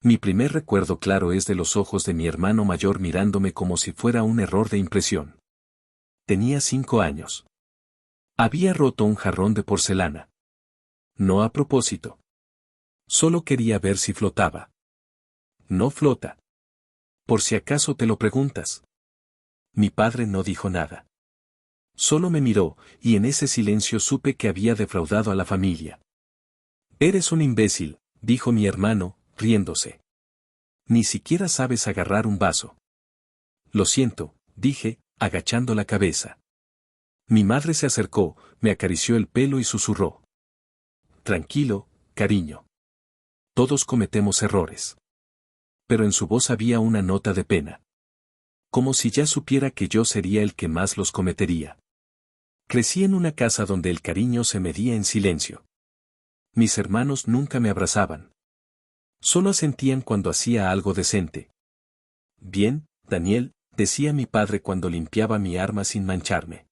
Mi primer recuerdo claro es de los ojos de mi hermano mayor mirándome como si fuera un error de impresión. Tenía 5 años. Había roto un jarrón de porcelana. No a propósito. Solo quería ver si flotaba. No flota. Por si acaso te lo preguntas. Mi padre no dijo nada. Solo me miró, y en ese silencio supe que había defraudado a la familia. Eres un imbécil, dijo mi hermano, riéndose. Ni siquiera sabes agarrar un vaso. Lo siento, dije, agachando la cabeza. Mi madre se acercó, me acarició el pelo y susurró. Tranquilo, cariño. Todos cometemos errores. Pero en su voz había una nota de pena. Como si ya supiera que yo sería el que más los cometería. Crecí en una casa donde el cariño se medía en silencio. Mis hermanos nunca me abrazaban. Solo asentían cuando hacía algo decente. Bien, Daniel, decía mi padre cuando limpiaba mi arma sin mancharme.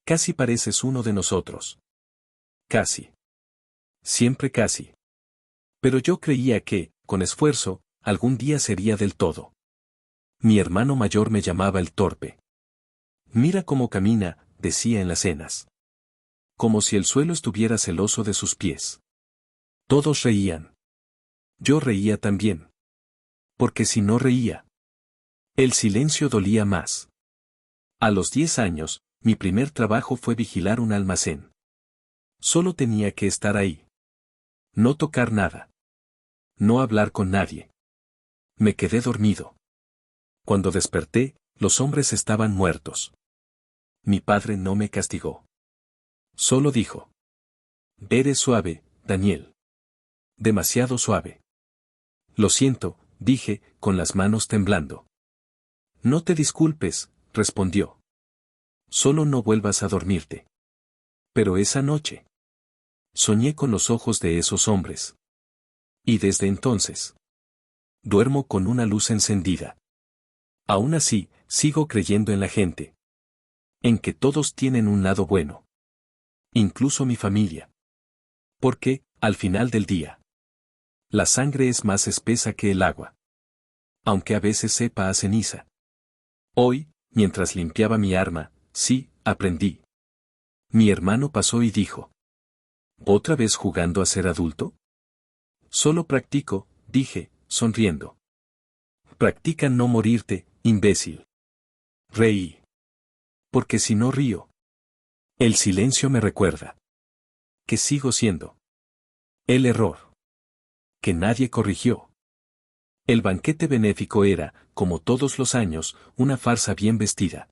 Casi pareces uno de nosotros. Casi. Siempre casi. Pero yo creía que, con esfuerzo, algún día sería del todo. Mi hermano mayor me llamaba el torpe. Mira cómo camina, decía en las cenas. Como si el suelo estuviera celoso de sus pies. Todos reían. Yo reía también. Porque si no reía, el silencio dolía más. A los 10 años, mi primer trabajo fue vigilar un almacén. Solo tenía que estar ahí. No tocar nada. No hablar con nadie. Me quedé dormido. Cuando desperté, los hombres estaban muertos. Mi padre no me castigó. Solo dijo. Eres suave, Daniel. Demasiado suave. Lo siento, dije, con las manos temblando. No te disculpes, respondió. Solo no vuelvas a dormirte. Pero esa noche. Soñé con los ojos de esos hombres. Y desde entonces. Duermo con una luz encendida. Aún así, sigo creyendo en la gente. En que todos tienen un lado bueno. Incluso mi familia. Porque, al final del día, la sangre es más espesa que el agua. Aunque a veces sepa a ceniza. Hoy, mientras limpiaba mi arma, sí, aprendí. Mi hermano pasó y dijo. ¿Otra vez jugando a ser adulto? Solo practico, dije, sonriendo. Practica no morirte, imbécil. Reí. Porque si no río, el silencio me recuerda. Que sigo siendo. El error. Que nadie corrigió. El banquete benéfico era, como todos los años, una farsa bien vestida.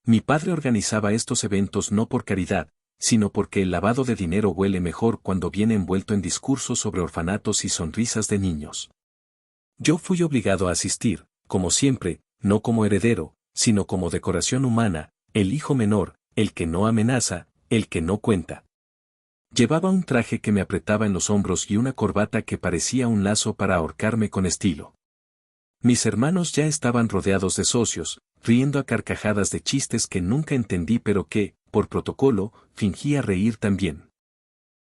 Mi padre organizaba estos eventos no por caridad, sino porque el lavado de dinero huele mejor cuando viene envuelto en discursos sobre orfanatos y sonrisas de niños. Yo fui obligado a asistir, como siempre, no como heredero, sino como decoración humana, el hijo menor, el que no amenaza, el que no cuenta. Llevaba un traje que me apretaba en los hombros y una corbata que parecía un lazo para ahorcarme con estilo. Mis hermanos ya estaban rodeados de socios, riendo a carcajadas de chistes que nunca entendí pero que, por protocolo, fingía reír también.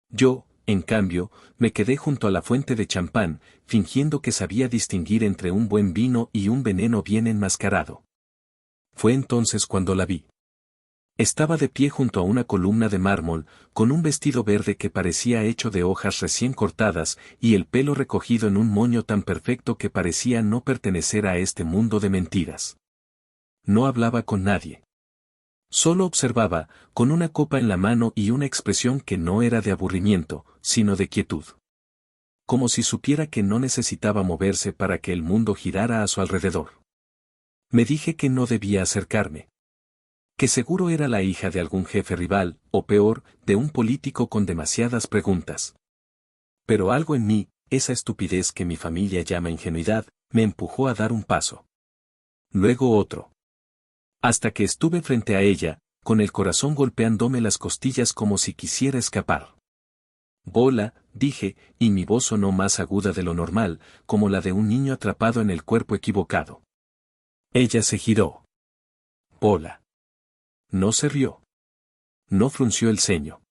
Yo, en cambio, me quedé junto a la fuente de champán, fingiendo que sabía distinguir entre un buen vino y un veneno bien enmascarado. Fue entonces cuando la vi. Estaba de pie junto a una columna de mármol, con un vestido verde que parecía hecho de hojas recién cortadas, y el pelo recogido en un moño tan perfecto que parecía no pertenecer a este mundo de mentiras. No hablaba con nadie. Solo observaba, con una copa en la mano y una expresión que no era de aburrimiento, sino de quietud. Como si supiera que no necesitaba moverse para que el mundo girara a su alrededor. Me dije que no debía acercarme. Que seguro era la hija de algún jefe rival, o peor, de un político con demasiadas preguntas. Pero algo en mí, esa estupidez que mi familia llama ingenuidad, me empujó a dar un paso. Luego otro. Hasta que estuve frente a ella, con el corazón golpeándome las costillas como si quisiera escapar. Bola, dije, y mi voz sonó más aguda de lo normal, como la de un niño atrapado en el cuerpo equivocado. Ella se giró. Bola. No se rió. No frunció el ceño.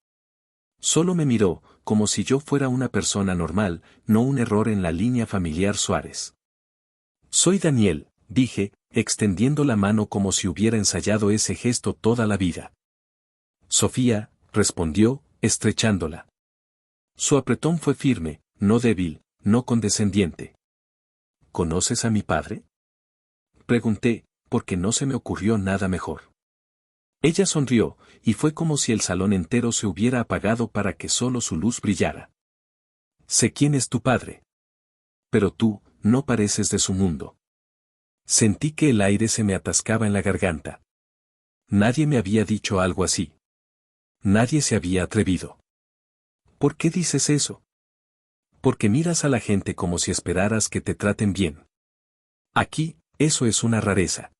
Solo me miró, como si yo fuera una persona normal, no un error en la línea familiar Suárez. Soy Daniel, dije, extendiendo la mano como si hubiera ensayado ese gesto toda la vida. Sofía, respondió, estrechándola. Su apretón fue firme, no débil, no condescendiente. ¿Conoces a mi padre? Pregunté, porque no se me ocurrió nada mejor. Ella sonrió, y fue como si el salón entero se hubiera apagado para que solo su luz brillara. Sé quién es tu padre. Pero tú, no pareces de su mundo. Sentí que el aire se me atascaba en la garganta. Nadie me había dicho algo así. Nadie se había atrevido. ¿Por qué dices eso? Porque miras a la gente como si esperaras que te traten bien. Aquí, eso es una rareza.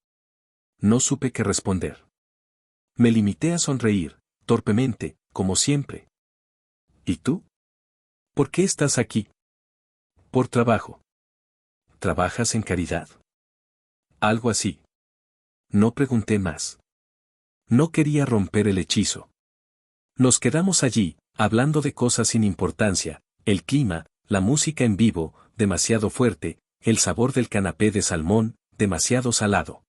No supe qué responder. Me limité a sonreír, torpemente, como siempre. ¿Y tú? ¿Por qué estás aquí? Por trabajo. ¿Trabajas en caridad? Algo así. No pregunté más. No quería romper el hechizo. Nos quedamos allí, hablando de cosas sin importancia, el clima, la música en vivo, demasiado fuerte, el sabor del canapé de salmón, demasiado salado.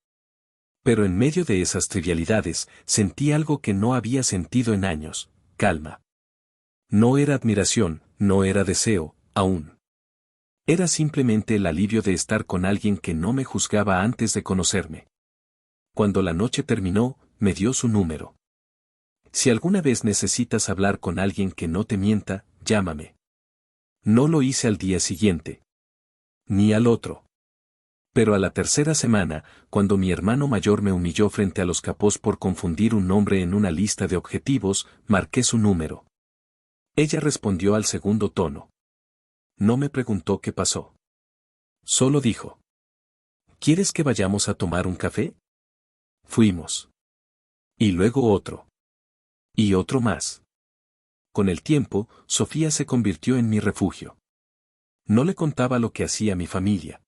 Pero en medio de esas trivialidades, sentí algo que no había sentido en años, calma. No era admiración, no era deseo, aún. Era simplemente el alivio de estar con alguien que no me juzgaba antes de conocerme. Cuando la noche terminó, me dio su número. Si alguna vez necesitas hablar con alguien que no te mienta, llámame. No lo hice al día siguiente. Ni al otro. Pero a la tercera semana, cuando mi hermano mayor me humilló frente a los capós por confundir un nombre en una lista de objetivos, marqué su número. Ella respondió al segundo tono. No me preguntó qué pasó. Solo dijo. ¿Quieres que vayamos a tomar un café? Fuimos. Y luego otro. Y otro más. Con el tiempo, Sofía se convirtió en mi refugio. No le contaba lo que hacía mi familia.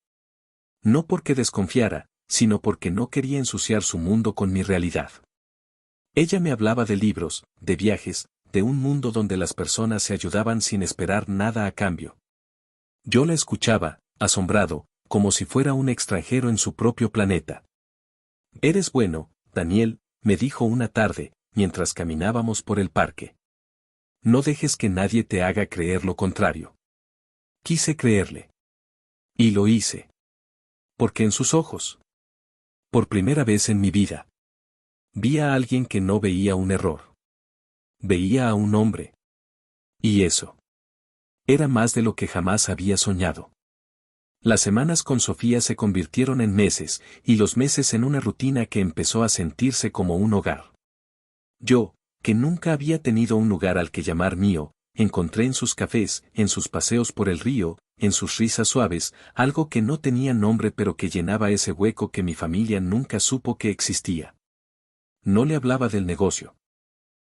No porque desconfiara, sino porque no quería ensuciar su mundo con mi realidad. Ella me hablaba de libros, de viajes, de un mundo donde las personas se ayudaban sin esperar nada a cambio. Yo la escuchaba, asombrado, como si fuera un extranjero en su propio planeta. Eres bueno, Daniel, me dijo una tarde, mientras caminábamos por el parque. No dejes que nadie te haga creer lo contrario. Quise creerle. Y lo hice. Porque en sus ojos. Por primera vez en mi vida. Vi a alguien que no veía un error. Veía a un hombre. Y eso. Era más de lo que jamás había soñado. Las semanas con Sofía se convirtieron en meses, y los meses en una rutina que empezó a sentirse como un hogar. Yo, que nunca había tenido un lugar al que llamar mío, encontré en sus cafés, en sus paseos por el río, en sus risas suaves, algo que no tenía nombre pero que llenaba ese hueco que mi familia nunca supo que existía. No le hablaba del negocio.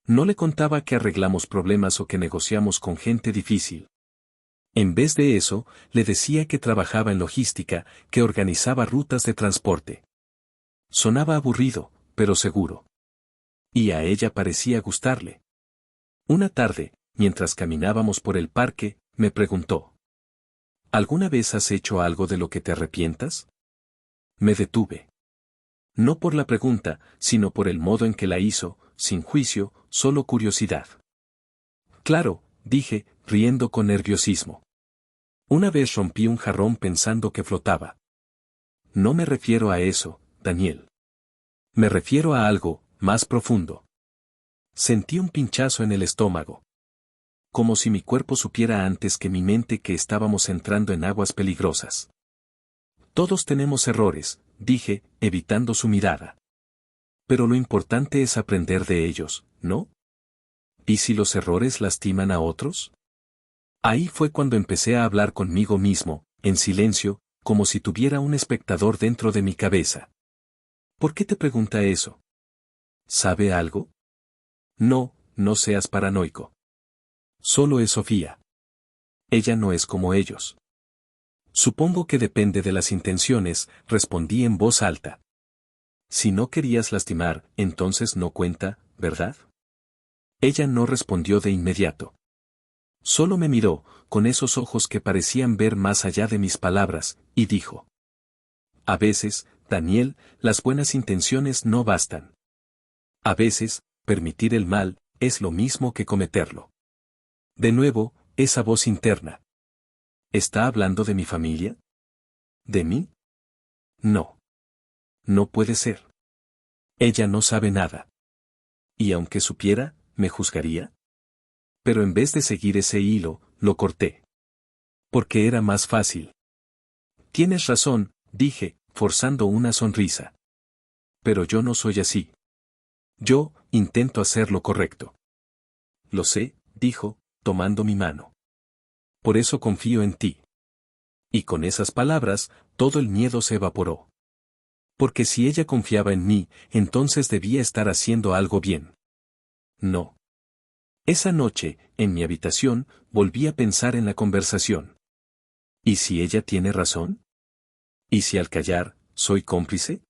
No le contaba que arreglamos problemas o que negociamos con gente difícil. En vez de eso, le decía que trabajaba en logística, que organizaba rutas de transporte. Sonaba aburrido, pero seguro. Y a ella parecía gustarle. Una tarde, mientras caminábamos por el parque, me preguntó. ¿Alguna vez has hecho algo de lo que te arrepientas? Me detuve. No por la pregunta, sino por el modo en que la hizo, sin juicio, solo curiosidad. Claro, dije, riendo con nerviosismo. Una vez rompí un jarrón pensando que flotaba. No me refiero a eso, Daniel. Me refiero a algo más profundo. Sentí un pinchazo en el estómago. Como si mi cuerpo supiera antes que mi mente que estábamos entrando en aguas peligrosas. Todos tenemos errores, dije, evitando su mirada. Pero lo importante es aprender de ellos, ¿no? ¿Y si los errores lastiman a otros? Ahí fue cuando empecé a hablar conmigo mismo, en silencio, como si tuviera un espectador dentro de mi cabeza. ¿Por qué te pregunta eso? ¿Sabe algo? No, no seas paranoico. Solo es Sofía. Ella no es como ellos. Supongo que depende de las intenciones, respondí en voz alta. Si no querías lastimar, entonces no cuenta, ¿verdad? Ella no respondió de inmediato. Solo me miró, con esos ojos que parecían ver más allá de mis palabras, y dijo: a veces, Daniel, las buenas intenciones no bastan. A veces, permitir el mal, es lo mismo que cometerlo. De nuevo, esa voz interna. ¿Está hablando de mi familia? ¿De mí? No. No puede ser. Ella no sabe nada. Y aunque supiera, ¿me juzgaría? Pero en vez de seguir ese hilo, lo corté. Porque era más fácil. Tienes razón, dije, forzando una sonrisa. Pero yo no soy así. Yo, intento hacer lo correcto. Lo sé, dijo, tomando mi mano. Por eso confío en ti. Y con esas palabras, todo el miedo se evaporó. Porque si ella confiaba en mí, entonces debía estar haciendo algo bien. No. Esa noche, en mi habitación, volví a pensar en la conversación. ¿Y si ella tiene razón? ¿Y si al callar, soy cómplice?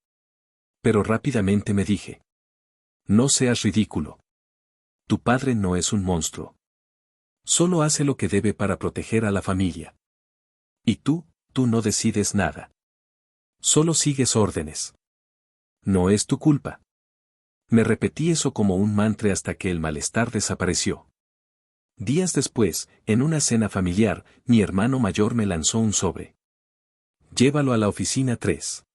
Pero rápidamente me dije: no seas ridículo. Tu padre no es un monstruo. Solo hace lo que debe para proteger a la familia. Y tú no decides nada. Solo sigues órdenes. No es tu culpa. Me repetí eso como un mantra hasta que el malestar desapareció. Días después, en una cena familiar, mi hermano mayor me lanzó un sobre. Llévalo a la oficina 3.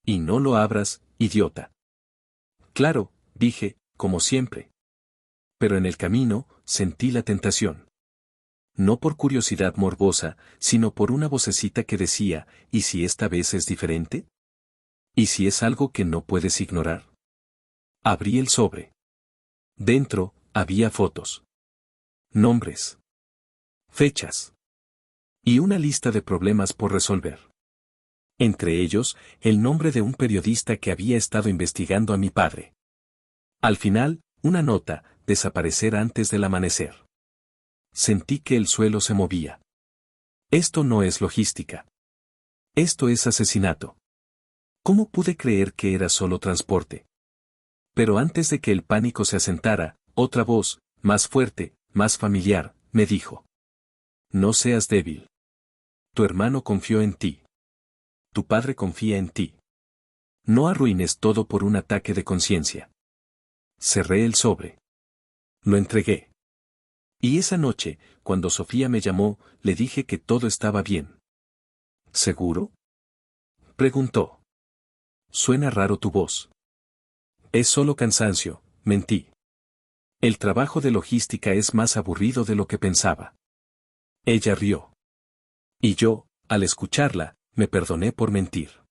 Y no lo abras, idiota. Claro, dije, como siempre. Pero en el camino, sentí la tentación. No por curiosidad morbosa, sino por una vocecita que decía: ¿y si esta vez es diferente? ¿Y si es algo que no puedes ignorar? Abrí el sobre. Dentro, había fotos. Nombres. Fechas. Y una lista de problemas por resolver. Entre ellos, el nombre de un periodista que había estado investigando a mi padre. Al final, una nota: desaparecer antes del amanecer. Sentí que el suelo se movía. Esto no es logística. Esto es asesinato. ¿Cómo pude creer que era solo transporte? Pero antes de que el pánico se asentara, otra voz, más fuerte, más familiar, me dijo: no seas débil. Tu hermano confió en ti. Tu padre confía en ti. No arruines todo por un ataque de conciencia. Cerré el sobre. Lo entregué. Y esa noche, cuando Sofía me llamó, le dije que todo estaba bien. ¿Seguro?, preguntó. Suena raro tu voz. Es solo cansancio, mentí. El trabajo de logística es más aburrido de lo que pensaba. Ella rió. Y yo, al escucharla, me perdoné por mentir.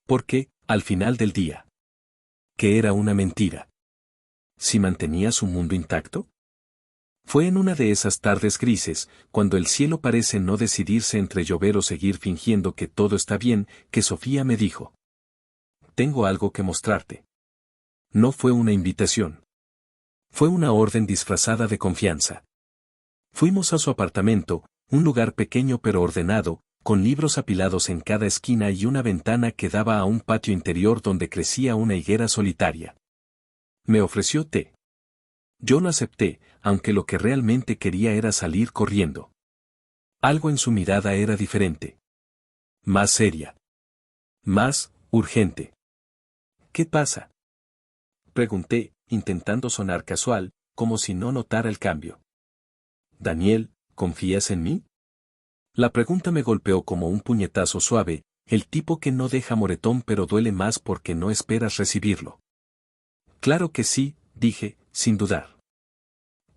Porque, al final del día, ¿qué era una mentira? ¿Si mantenía su mundo intacto? Fue en una de esas tardes grises, cuando el cielo parece no decidirse entre llover o seguir fingiendo que todo está bien, que Sofía me dijo: tengo algo que mostrarte. No fue una invitación. Fue una orden disfrazada de confianza. Fuimos a su apartamento, un lugar pequeño pero ordenado, con libros apilados en cada esquina y una ventana que daba a un patio interior donde crecía una higuera solitaria. Me ofreció té. Yo lo acepté, aunque lo que realmente quería era salir corriendo. Algo en su mirada era diferente. Más seria. Más urgente. ¿Qué pasa?, pregunté, intentando sonar casual, como si no notara el cambio. Daniel, ¿confías en mí? La pregunta me golpeó como un puñetazo suave, el tipo que no deja moretón pero duele más porque no esperas recibirlo. Claro que sí, dije, sin dudar.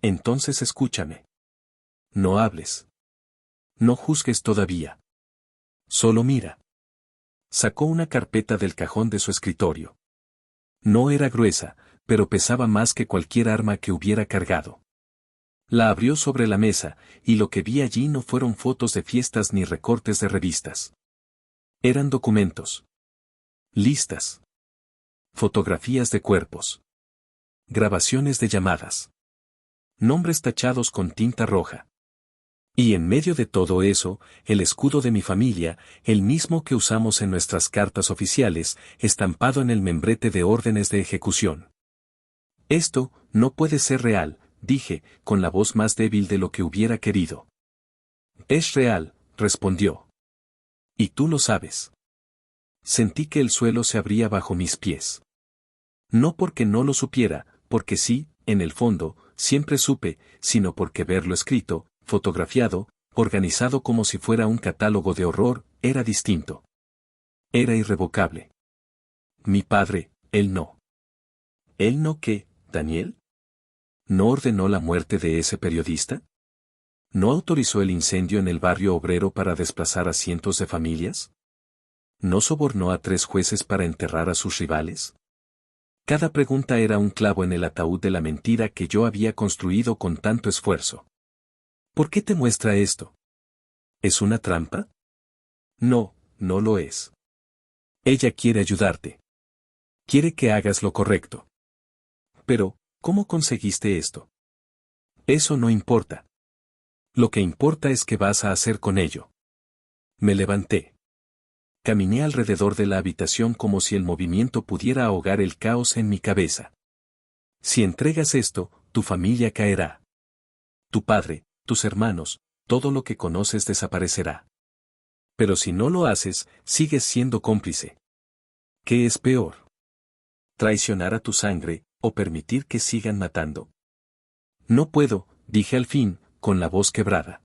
Entonces escúchame. No hables. No juzgues todavía. Solo mira. Sacó una carpeta del cajón de su escritorio. No era gruesa, pero pesaba más que cualquier arma que hubiera cargado. La abrió sobre la mesa, y lo que vi allí no fueron fotos de fiestas ni recortes de revistas. Eran documentos. Listas. Fotografías de cuerpos. Grabaciones de llamadas. Nombres tachados con tinta roja. Y en medio de todo eso, el escudo de mi familia, el mismo que usamos en nuestras cartas oficiales, estampado en el membrete de órdenes de ejecución. Esto no puede ser real, dije, con la voz más débil de lo que hubiera querido. Es real, respondió. Y tú lo sabes. Sentí que el suelo se abría bajo mis pies. No porque no lo supiera, porque sí, en el fondo, siempre supe, sino porque verlo escrito, fotografiado, organizado como si fuera un catálogo de horror, era distinto. Era irrevocable. Mi padre, él no. ¿Él no qué, Daniel? ¿No ordenó la muerte de ese periodista? ¿No autorizó el incendio en el barrio obrero para desplazar a cientos de familias? ¿No sobornó a 3 jueces para enterrar a sus rivales? Cada pregunta era un clavo en el ataúd de la mentira que yo había construido con tanto esfuerzo. ¿Por qué te muestra esto? ¿Es una trampa? No, no lo es. Ella quiere ayudarte. Quiere que hagas lo correcto. Pero, ¿cómo conseguiste esto? Eso no importa. Lo que importa es qué vas a hacer con ello. Me levanté. Caminé alrededor de la habitación como si el movimiento pudiera ahogar el caos en mi cabeza. Si entregas esto, tu familia caerá. Tu padre, tus hermanos, todo lo que conoces desaparecerá. Pero si no lo haces, sigues siendo cómplice. ¿Qué es peor? ¿Traicionar a tu sangre, o permitir que sigan matando? No puedo, dije al fin, con la voz quebrada.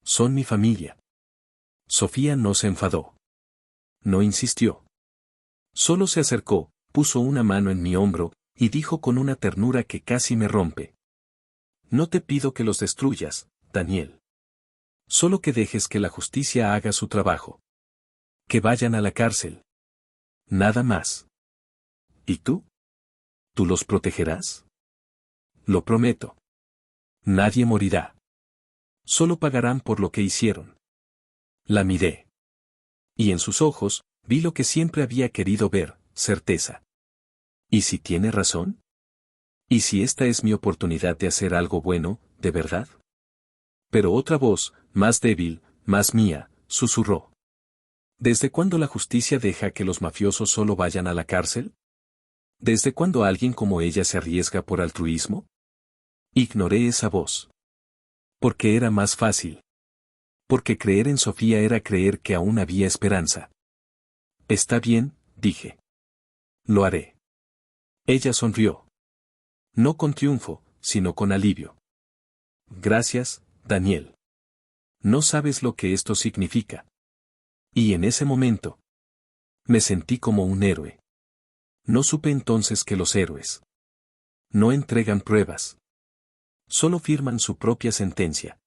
Son mi familia. Sofía no se enfadó. No insistió. Solo se acercó, puso una mano en mi hombro, y dijo con una ternura que casi me rompe. No te pido que los destruyas, Daniel. Solo que dejes que la justicia haga su trabajo. Que vayan a la cárcel. Nada más. ¿Y tú? ¿Tú los protegerás? Lo prometo. Nadie morirá. Solo pagarán por lo que hicieron. La miré. Y en sus ojos, vi lo que siempre había querido ver, certeza. ¿Y si tiene razón? ¿Y si esta es mi oportunidad de hacer algo bueno, de verdad? Pero otra voz, más débil, más mía, susurró. ¿Desde cuándo la justicia deja que los mafiosos solo vayan a la cárcel? ¿Desde cuándo alguien como ella se arriesga por altruismo? Ignoré esa voz. Porque era más fácil. Porque creer en Sofía era creer que aún había esperanza. Está bien, dije. Lo haré. Ella sonrió. No con triunfo, sino con alivio. Gracias, Daniel. No sabes lo que esto significa. Y en ese momento, me sentí como un héroe. No supe entonces que los héroes no entregan pruebas. Solo firman su propia sentencia.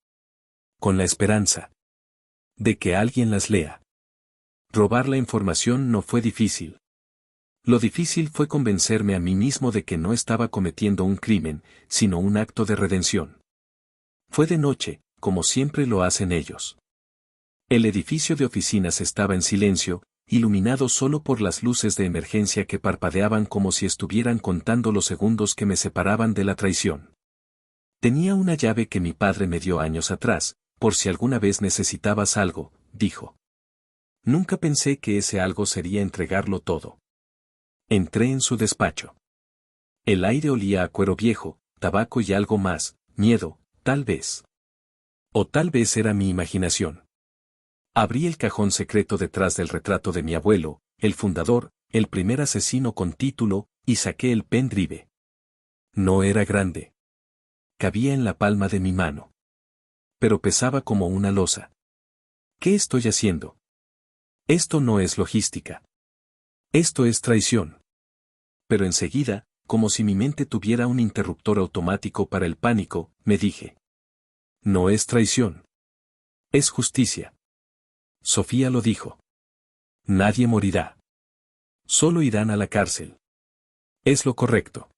Con la esperanza de que alguien las lea. Robar la información no fue difícil. Lo difícil fue convencerme a mí mismo de que no estaba cometiendo un crimen, sino un acto de redención. Fue de noche, como siempre lo hacen ellos. El edificio de oficinas estaba en silencio, iluminado solo por las luces de emergencia que parpadeaban como si estuvieran contando los segundos que me separaban de la traición. Tenía una llave que mi padre me dio años atrás, por si alguna vez necesitabas algo, dijo. Nunca pensé que ese algo sería entregarlo todo. Entré en su despacho. El aire olía a cuero viejo, tabaco y algo más, miedo, tal vez. O tal vez era mi imaginación. Abrí el cajón secreto detrás del retrato de mi abuelo, el fundador, el primer asesino con título, y saqué el pendrive. No era grande. Cabía en la palma de mi mano. Pero pesaba como una losa. ¿Qué estoy haciendo? Esto no es logística. Esto es traición. Pero enseguida, como si mi mente tuviera un interruptor automático para el pánico, me dije. No es traición. Es justicia. Sofía lo dijo. Nadie morirá. Solo irán a la cárcel. Es lo correcto.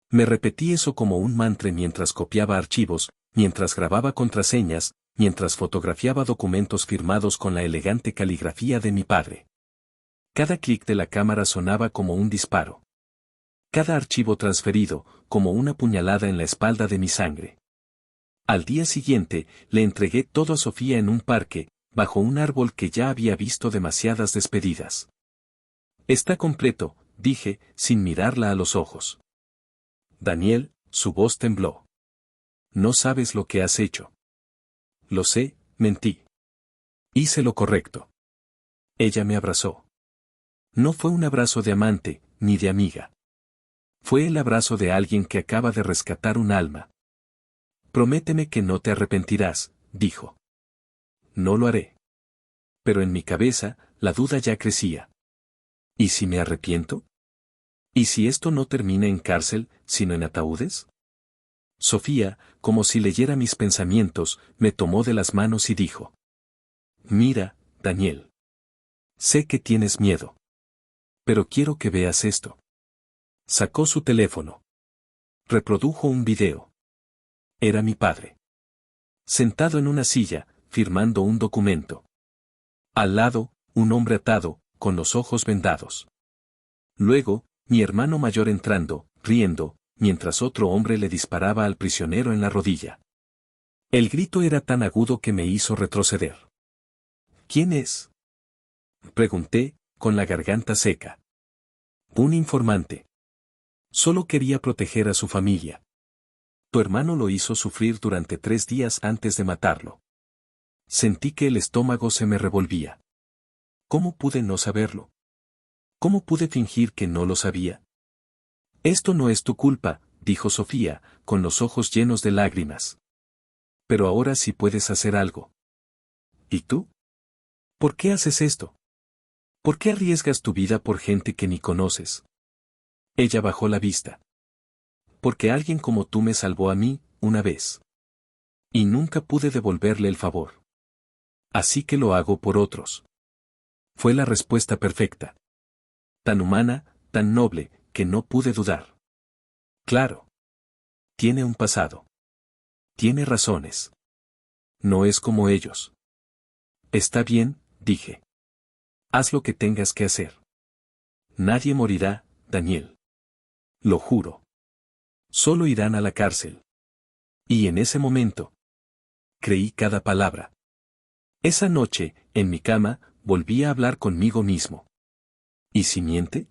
Me repetí eso como un mantra mientras copiaba archivos, mientras grababa contraseñas, mientras fotografiaba documentos firmados con la elegante caligrafía de mi padre. Cada clic de la cámara sonaba como un disparo. Cada archivo transferido, como una puñalada en la espalda de mi sangre. Al día siguiente, le entregué todo a Sofía en un parque, bajo un árbol que ya había visto demasiadas despedidas. Está completo, dije, sin mirarla a los ojos. Daniel, su voz tembló. No sabes lo que has hecho. Lo sé, mentí. Hice lo correcto. Ella me abrazó. No fue un abrazo de amante, ni de amiga. Fue el abrazo de alguien que acaba de rescatar un alma. Prométeme que no te arrepentirás, dijo. No lo haré. Pero en mi cabeza, la duda ya crecía. ¿Y si me arrepiento? ¿Y si esto no termina en cárcel, sino en ataúdes? Sofía, como si leyera mis pensamientos, me tomó de las manos y dijo. Mira, Daniel. Sé que tienes miedo. Pero quiero que veas esto. Sacó su teléfono. Reprodujo un video. Era mi padre. Sentado en una silla, firmando un documento. Al lado, un hombre atado, con los ojos vendados. Luego, mi hermano mayor entrando, riendo, mientras otro hombre le disparaba al prisionero en la rodilla. El grito era tan agudo que me hizo retroceder. ¿Quién es? Pregunté, con la garganta seca. Un informante. Solo quería proteger a su familia. Tu hermano lo hizo sufrir durante 3 días antes de matarlo. Sentí que el estómago se me revolvía. ¿Cómo pude no saberlo? ¿Cómo pude fingir que no lo sabía? Esto no es tu culpa, dijo Sofía, con los ojos llenos de lágrimas. Pero ahora sí puedes hacer algo. ¿Y tú? ¿Por qué haces esto? ¿Por qué arriesgas tu vida por gente que ni conoces? Ella bajó la vista. Porque alguien como tú me salvó a mí, una vez. Y nunca pude devolverle el favor. Así que lo hago por otros. Fue la respuesta perfecta. Tan humana, tan noble, que no pude dudar. Claro. Tiene un pasado. Tiene razones. No es como ellos. Está bien, dije. Haz lo que tengas que hacer. Nadie morirá, Daniel. Lo juro. Solo irán a la cárcel. Y en ese momento, creí cada palabra. Esa noche, en mi cama, volví a hablar conmigo mismo. ¿Y si miente?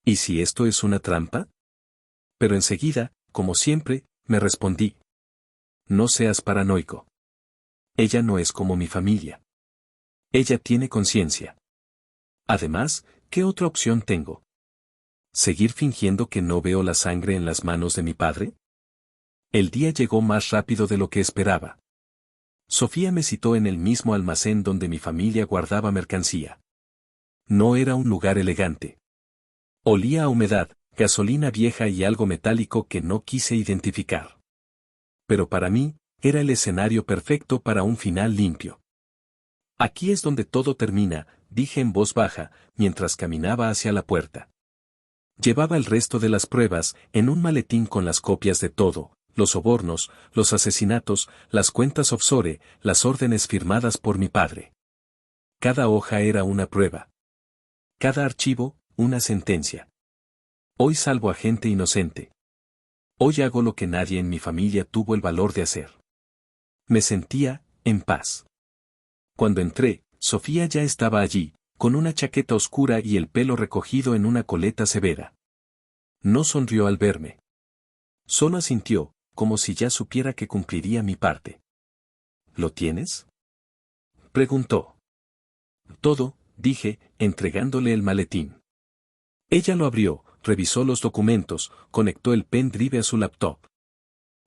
¿Y si esto es una trampa? Pero enseguida, como siempre, me respondí. No seas paranoico. Ella no es como mi familia. Ella tiene conciencia. Además, ¿qué otra opción tengo? ¿Seguir fingiendo que no veo la sangre en las manos de mi padre? El día llegó más rápido de lo que esperaba. Sofía me citó en el mismo almacén donde mi familia guardaba mercancía. No era un lugar elegante. Olía a humedad, gasolina vieja y algo metálico que no quise identificar. Pero para mí, era el escenario perfecto para un final limpio. Aquí es donde todo termina, dije en voz baja, mientras caminaba hacia la puerta. Llevaba el resto de las pruebas, en un maletín con las copias de todo, los sobornos, los asesinatos, las cuentas offshore, las órdenes firmadas por mi padre. Cada hoja era una prueba. Cada archivo, una sentencia. Hoy salvo a gente inocente. Hoy hago lo que nadie en mi familia tuvo el valor de hacer. Me sentía, en paz. Cuando entré, Sofía ya estaba allí, con una chaqueta oscura y el pelo recogido en una coleta severa. No sonrió al verme. Solo asintió, como si ya supiera que cumpliría mi parte. ¿Lo tienes? Preguntó. Todo, dije, entregándole el maletín. Ella lo abrió, revisó los documentos, conectó el pendrive a su laptop.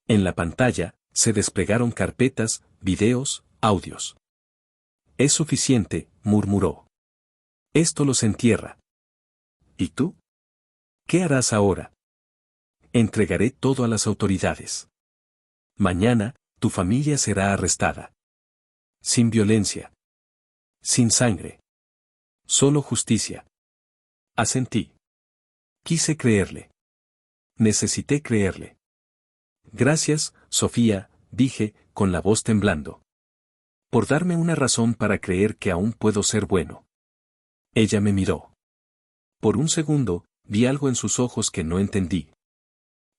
En la pantalla, se desplegaron carpetas, videos, audios. Es suficiente, murmuró. Esto los entierra. ¿Y tú? ¿Qué harás ahora? Entregaré todo a las autoridades. Mañana, tu familia será arrestada. Sin violencia. Sin sangre. Solo justicia. Asentí. Quise creerle. Necesité creerle. Gracias, Sofía, dije, con la voz temblando. Por darme una razón para creer que aún puedo ser bueno. Ella me miró. Por un segundo, vi algo en sus ojos que no entendí.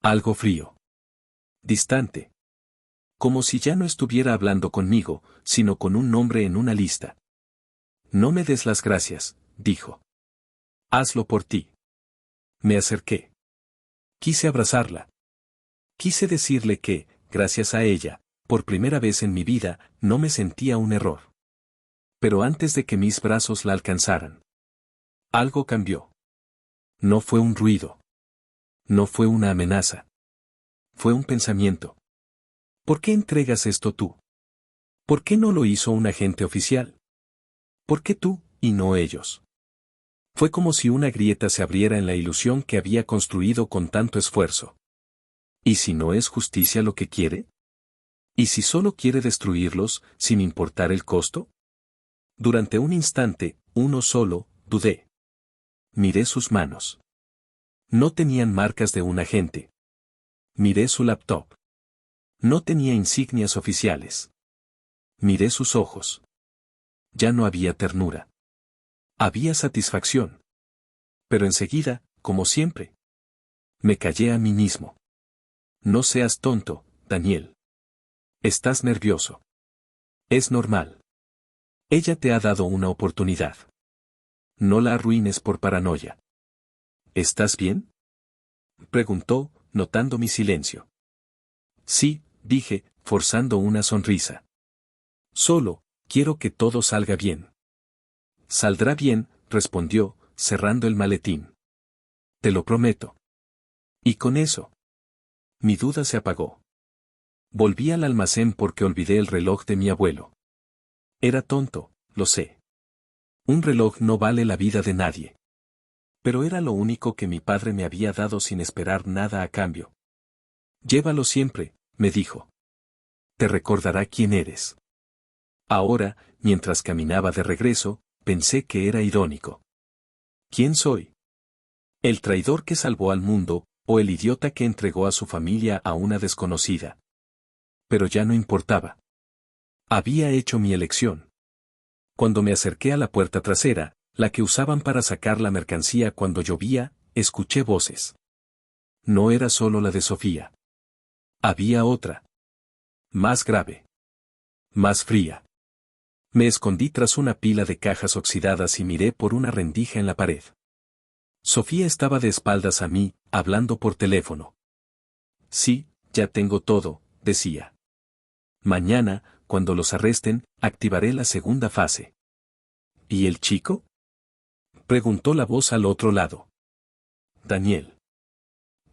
Algo frío. Distante. Como si ya no estuviera hablando conmigo, sino con un nombre en una lista. No me des las gracias, dijo. Hazlo por ti. Me acerqué. Quise abrazarla. Quise decirle que, gracias a ella, por primera vez en mi vida, no me sentía un error. Pero antes de que mis brazos la alcanzaran, algo cambió. No fue un ruido. No fue una amenaza. Fue un pensamiento. ¿Por qué entregas esto tú? ¿Por qué no lo hizo un agente oficial? ¿Por qué tú, y no ellos? Fue como si una grieta se abriera en la ilusión que había construido con tanto esfuerzo. ¿Y si no es justicia lo que quiere? ¿Y si solo quiere destruirlos, sin importar el costo? Durante un instante, uno solo, dudé. Miré sus manos. No tenían marcas de un agente. Miré su laptop. No tenía insignias oficiales. Miré sus ojos. Ya no había ternura. Había satisfacción. Pero enseguida, como siempre, me callé a mí mismo. No seas tonto, Daniel. Estás nervioso. Es normal. Ella te ha dado una oportunidad. No la arruines por paranoia. ¿Estás bien? Preguntó, notando mi silencio. Sí, dije, forzando una sonrisa. Solo, quiero que todo salga bien. Saldrá bien, respondió, cerrando el maletín. Te lo prometo. Y con eso, mi duda se apagó. Volví al almacén porque olvidé el reloj de mi abuelo. Era tonto, lo sé. Un reloj no vale la vida de nadie. Pero era lo único que mi padre me había dado sin esperar nada a cambio. Llévalo siempre, me dijo. Te recordará quién eres. Ahora, mientras caminaba de regreso, pensé que era irónico. ¿Quién soy? ¿El traidor que salvó al mundo, o el idiota que entregó a su familia a una desconocida? Pero ya no importaba. Había hecho mi elección. Cuando me acerqué a la puerta trasera, la que usaban para sacar la mercancía cuando llovía, escuché voces. No era solo la de Sofía. Había otra. Más grave. Más fría. Me escondí tras una pila de cajas oxidadas y miré por una rendija en la pared. Sofía estaba de espaldas a mí, hablando por teléfono. Sí, ya tengo todo, decía. Mañana, cuando los arresten, activaré la segunda fase. ¿Y el chico? Preguntó la voz al otro lado. Daniel.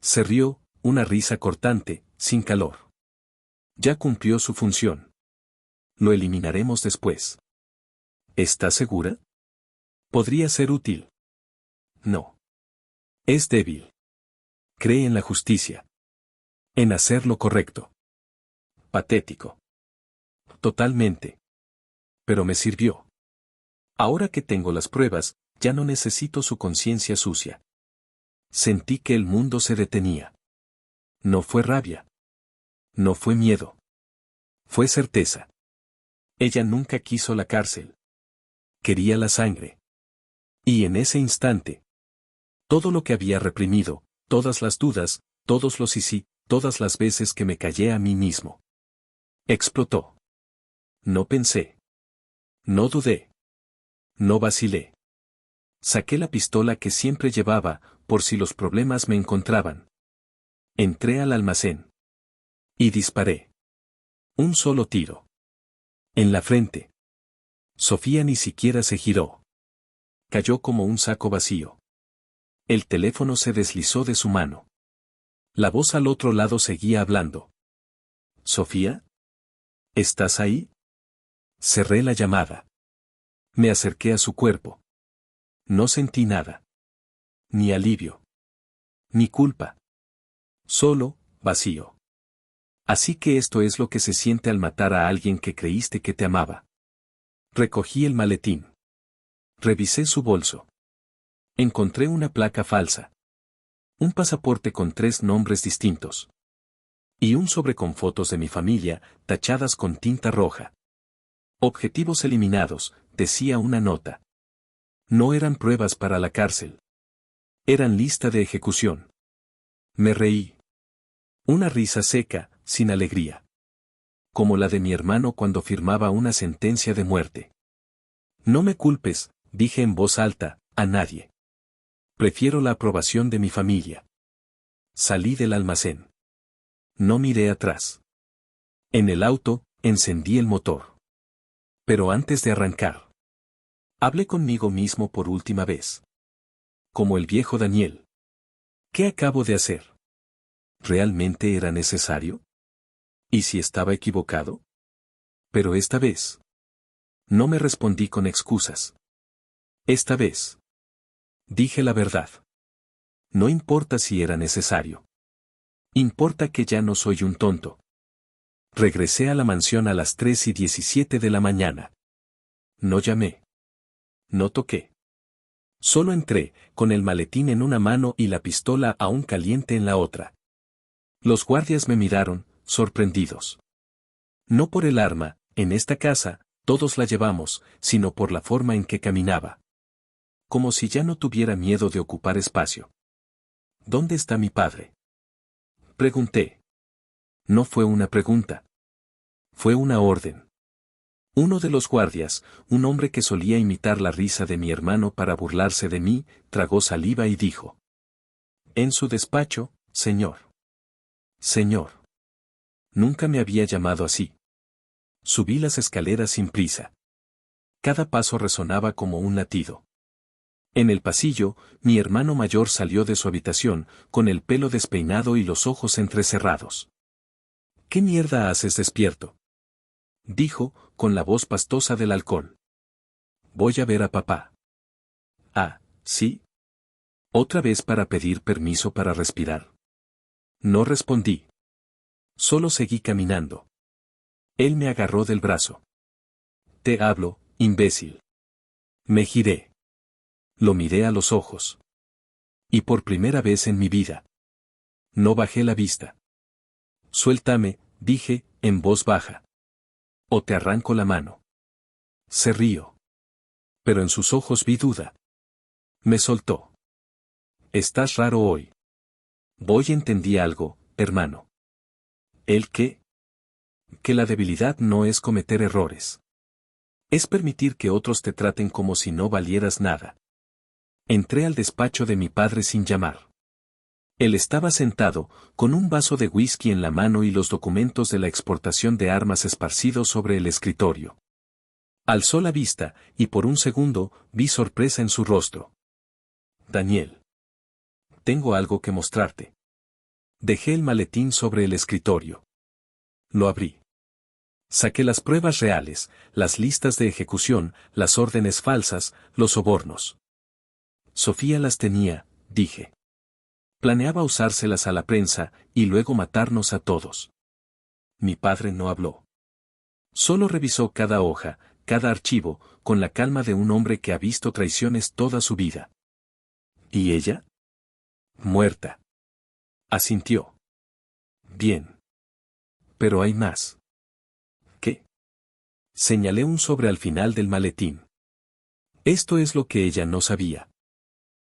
Se rió, una risa cortante, sin calor. Ya cumplió su función. Lo eliminaremos después. ¿Estás segura? Podría ser útil. No. Es débil. Cree en la justicia. En hacer lo correcto. Patético. Totalmente. Pero me sirvió. Ahora que tengo las pruebas, ya no necesito su conciencia sucia. Sentí que el mundo se detenía. No fue rabia. No fue miedo. Fue certeza. Ella nunca quiso la cárcel. Quería la sangre. Y en ese instante, todo lo que había reprimido, todas las dudas, todos los y sí, todas las veces que me callé a mí mismo, explotó. No pensé. No dudé. No vacilé. Saqué la pistola que siempre llevaba, por si los problemas me encontraban. Entré al almacén. Y disparé. Un solo tiro. En la frente. Sofía ni siquiera se giró. Cayó como un saco vacío. El teléfono se deslizó de su mano. La voz al otro lado seguía hablando. ¿Sofía? ¿Estás ahí? Cerré la llamada. Me acerqué a su cuerpo. No sentí nada. Ni alivio. Ni culpa. Solo, vacío. Así que esto es lo que se siente al matar a alguien que creíste que te amaba. Recogí el maletín. Revisé su bolso. Encontré una placa falsa. Un pasaporte con 3 nombres distintos. Y un sobre con fotos de mi familia, tachadas con tinta roja. Objetivos eliminados, decía una nota. No eran pruebas para la cárcel. Eran lista de ejecución. Me reí. Una risa seca, sin alegría. Como la de mi hermano cuando firmaba una sentencia de muerte. No me culpes, dije en voz alta, a nadie. Prefiero la aprobación de mi familia. Salí del almacén. No miré atrás. En el auto, encendí el motor. Pero antes de arrancar, hablé conmigo mismo por última vez. Como el viejo Daniel. ¿Qué acabo de hacer? ¿Realmente era necesario? ¿Y si estaba equivocado? Pero esta vez. No me respondí con excusas. Esta vez. Dije la verdad. No importa si era necesario. Importa que ya no soy un tonto. Regresé a la mansión a las 3:17 de la mañana. No llamé. No toqué. Solo entré, con el maletín en una mano y la pistola aún caliente en la otra. Los guardias me miraron, sorprendidos. No por el arma, en esta casa, todos la llevamos, sino por la forma en que caminaba. Como si ya no tuviera miedo de ocupar espacio. ¿Dónde está mi padre? Pregunté. No fue una pregunta. Fue una orden. Uno de los guardias, un hombre que solía imitar la risa de mi hermano para burlarse de mí, tragó saliva y dijo. En su despacho, señor. Señor. Nunca me había llamado así. Subí las escaleras sin prisa. Cada paso resonaba como un latido. En el pasillo, mi hermano mayor salió de su habitación, con el pelo despeinado y los ojos entrecerrados. ¿Qué mierda haces despierto? Dijo, con la voz pastosa del alcohol. Voy a ver a papá. Ah, ¿sí? ¿Otra vez para pedir permiso para respirar? No respondí. Solo seguí caminando. Él me agarró del brazo. Te hablo, imbécil. Me giré. Lo miré a los ojos. Y por primera vez en mi vida. No bajé la vista. Suéltame, dije, en voz baja. O te arranco la mano. Se rió. Pero en sus ojos vi duda. Me soltó. Estás raro hoy. Voy entendí algo, hermano. ¿El qué? Que la debilidad no es cometer errores. Es permitir que otros te traten como si no valieras nada. Entré al despacho de mi padre sin llamar. Él estaba sentado, con un vaso de whisky en la mano y los documentos de la exportación de armas esparcidos sobre el escritorio. Alzó la vista, y por un segundo, vi sorpresa en su rostro. Daniel. Tengo algo que mostrarte. Dejé el maletín sobre el escritorio. Lo abrí. Saqué las pruebas reales, las listas de ejecución, las órdenes falsas, los sobornos. Sofía las tenía, dije. Planeaba usárselas a la prensa, y luego matarnos a todos. Mi padre no habló. Solo revisó cada hoja, cada archivo, con la calma de un hombre que ha visto traiciones toda su vida. ¿Y ella? Muerta. Asintió. Bien. Pero hay más. ¿Qué? Señalé un sobre al final del maletín. Esto es lo que ella no sabía.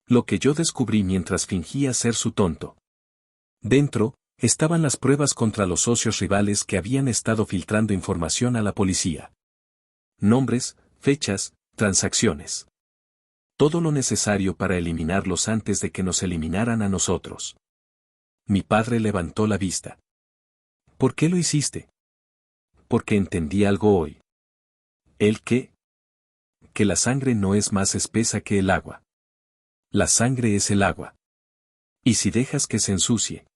Lo que yo descubrí mientras fingía ser su tonto. Dentro, estaban las pruebas contra los socios rivales que habían estado filtrando información a la policía. Nombres, fechas, transacciones. Todo lo necesario para eliminarlos antes de que nos eliminaran a nosotros. Mi padre levantó la vista. ¿Por qué lo hiciste? Porque entendí algo hoy. ¿El qué? Que la sangre no es más espesa que el agua. La sangre es el agua. Y si dejas que se ensucie,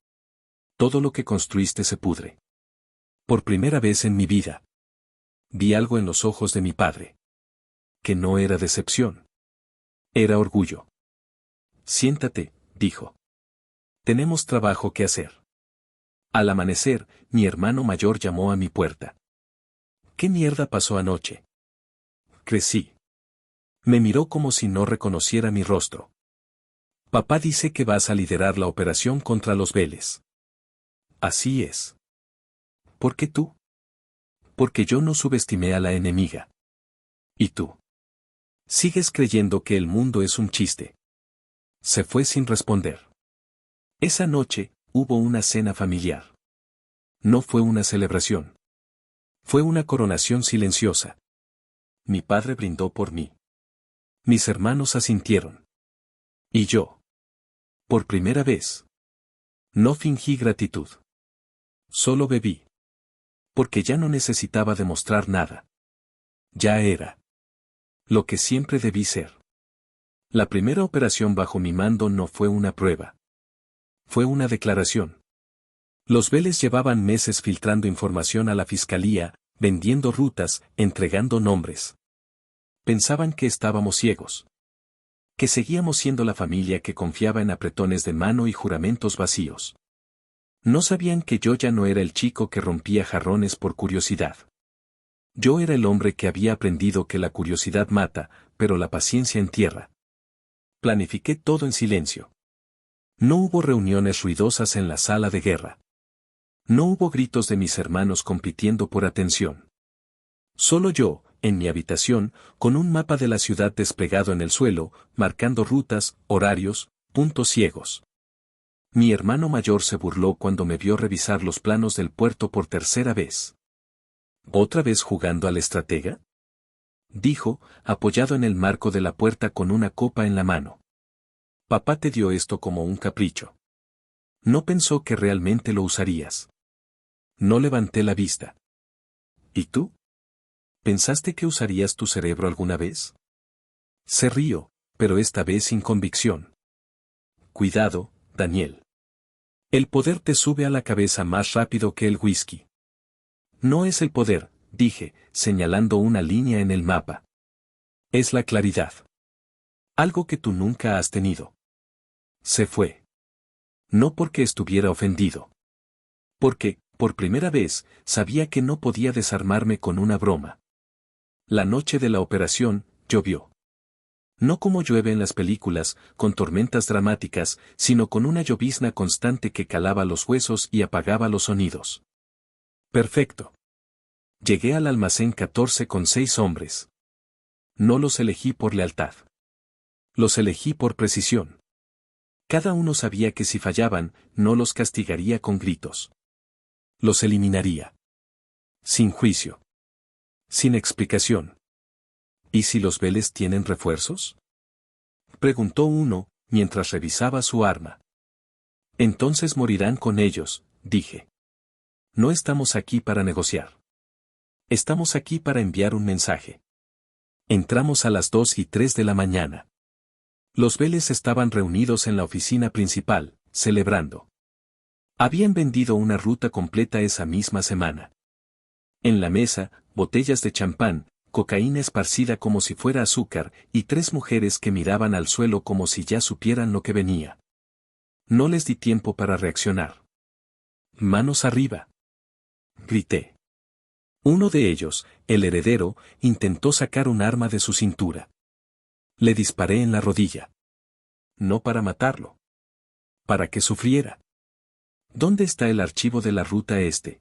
todo lo que construiste se pudre. Por primera vez en mi vida, vi algo en los ojos de mi padre. Que no era decepción. Era orgullo. Siéntate, dijo. Tenemos trabajo que hacer. Al amanecer, mi hermano mayor llamó a mi puerta. ¿Qué mierda pasó anoche? Crecí. Me miró como si no reconociera mi rostro. Papá dice que vas a liderar la operación contra los Vélez. Así es. ¿Por qué tú? Porque yo no subestimé a la enemiga. ¿Y tú? Sigues creyendo que el mundo es un chiste. Se fue sin responder. Esa noche, hubo una cena familiar. No fue una celebración. Fue una coronación silenciosa. Mi padre brindó por mí. Mis hermanos asintieron. Y yo. Por primera vez. No fingí gratitud. Solo bebí. Porque ya no necesitaba demostrar nada. Ya era lo que siempre debí ser. La primera operación bajo mi mando no fue una prueba. Fue una declaración. Los Vélez llevaban meses filtrando información a la fiscalía, vendiendo rutas, entregando nombres. Pensaban que estábamos ciegos. Que seguíamos siendo la familia que confiaba en apretones de mano y juramentos vacíos. No sabían que yo ya no era el chico que rompía jarrones por curiosidad. Yo era el hombre que había aprendido que la curiosidad mata, pero la paciencia entierra. Planifiqué todo en silencio. No hubo reuniones ruidosas en la sala de guerra. No hubo gritos de mis hermanos compitiendo por atención. Solo yo, en mi habitación, con un mapa de la ciudad desplegado en el suelo, marcando rutas, horarios, puntos ciegos. Mi hermano mayor se burló cuando me vio revisar los planos del puerto por tercera vez. ¿Otra vez jugando al estratega?, dijo, apoyado en el marco de la puerta con una copa en la mano. Papá te dio esto como un capricho. No pensó que realmente lo usarías. No levanté la vista. ¿Y tú? ¿Pensaste que usarías tu cerebro alguna vez? Se rió, pero esta vez sin convicción. Cuidado, Daniel. El poder te sube a la cabeza más rápido que el whisky. No es el poder, dije, señalando una línea en el mapa. Es la claridad. Algo que tú nunca has tenido. Se fue. No porque estuviera ofendido. Porque, por primera vez, sabía que no podía desarmarme con una broma. La noche de la operación, llovió. No como llueve en las películas, con tormentas dramáticas, sino con una llovizna constante que calaba los huesos y apagaba los sonidos. Perfecto. Llegué al almacén 14 con 6 hombres. No los elegí por lealtad. Los elegí por precisión. Cada uno sabía que si fallaban, no los castigaría con gritos. Los eliminaría. Sin juicio. Sin explicación. ¿Y si los Vélez tienen refuerzos?, preguntó uno, mientras revisaba su arma. Entonces morirán con ellos, dije. No estamos aquí para negociar. Estamos aquí para enviar un mensaje. Entramos a las 2:03 de la mañana. Los Vélez estaban reunidos en la oficina principal, celebrando. Habían vendido una ruta completa esa misma semana. En la mesa, botellas de champán, cocaína esparcida como si fuera azúcar, y 3 mujeres que miraban al suelo como si ya supieran lo que venía. No les di tiempo para reaccionar. Manos arriba. Grité. Uno de ellos, el heredero, intentó sacar un arma de su cintura. Le disparé en la rodilla. No para matarlo. Para que sufriera. ¿Dónde está el archivo de la ruta este?,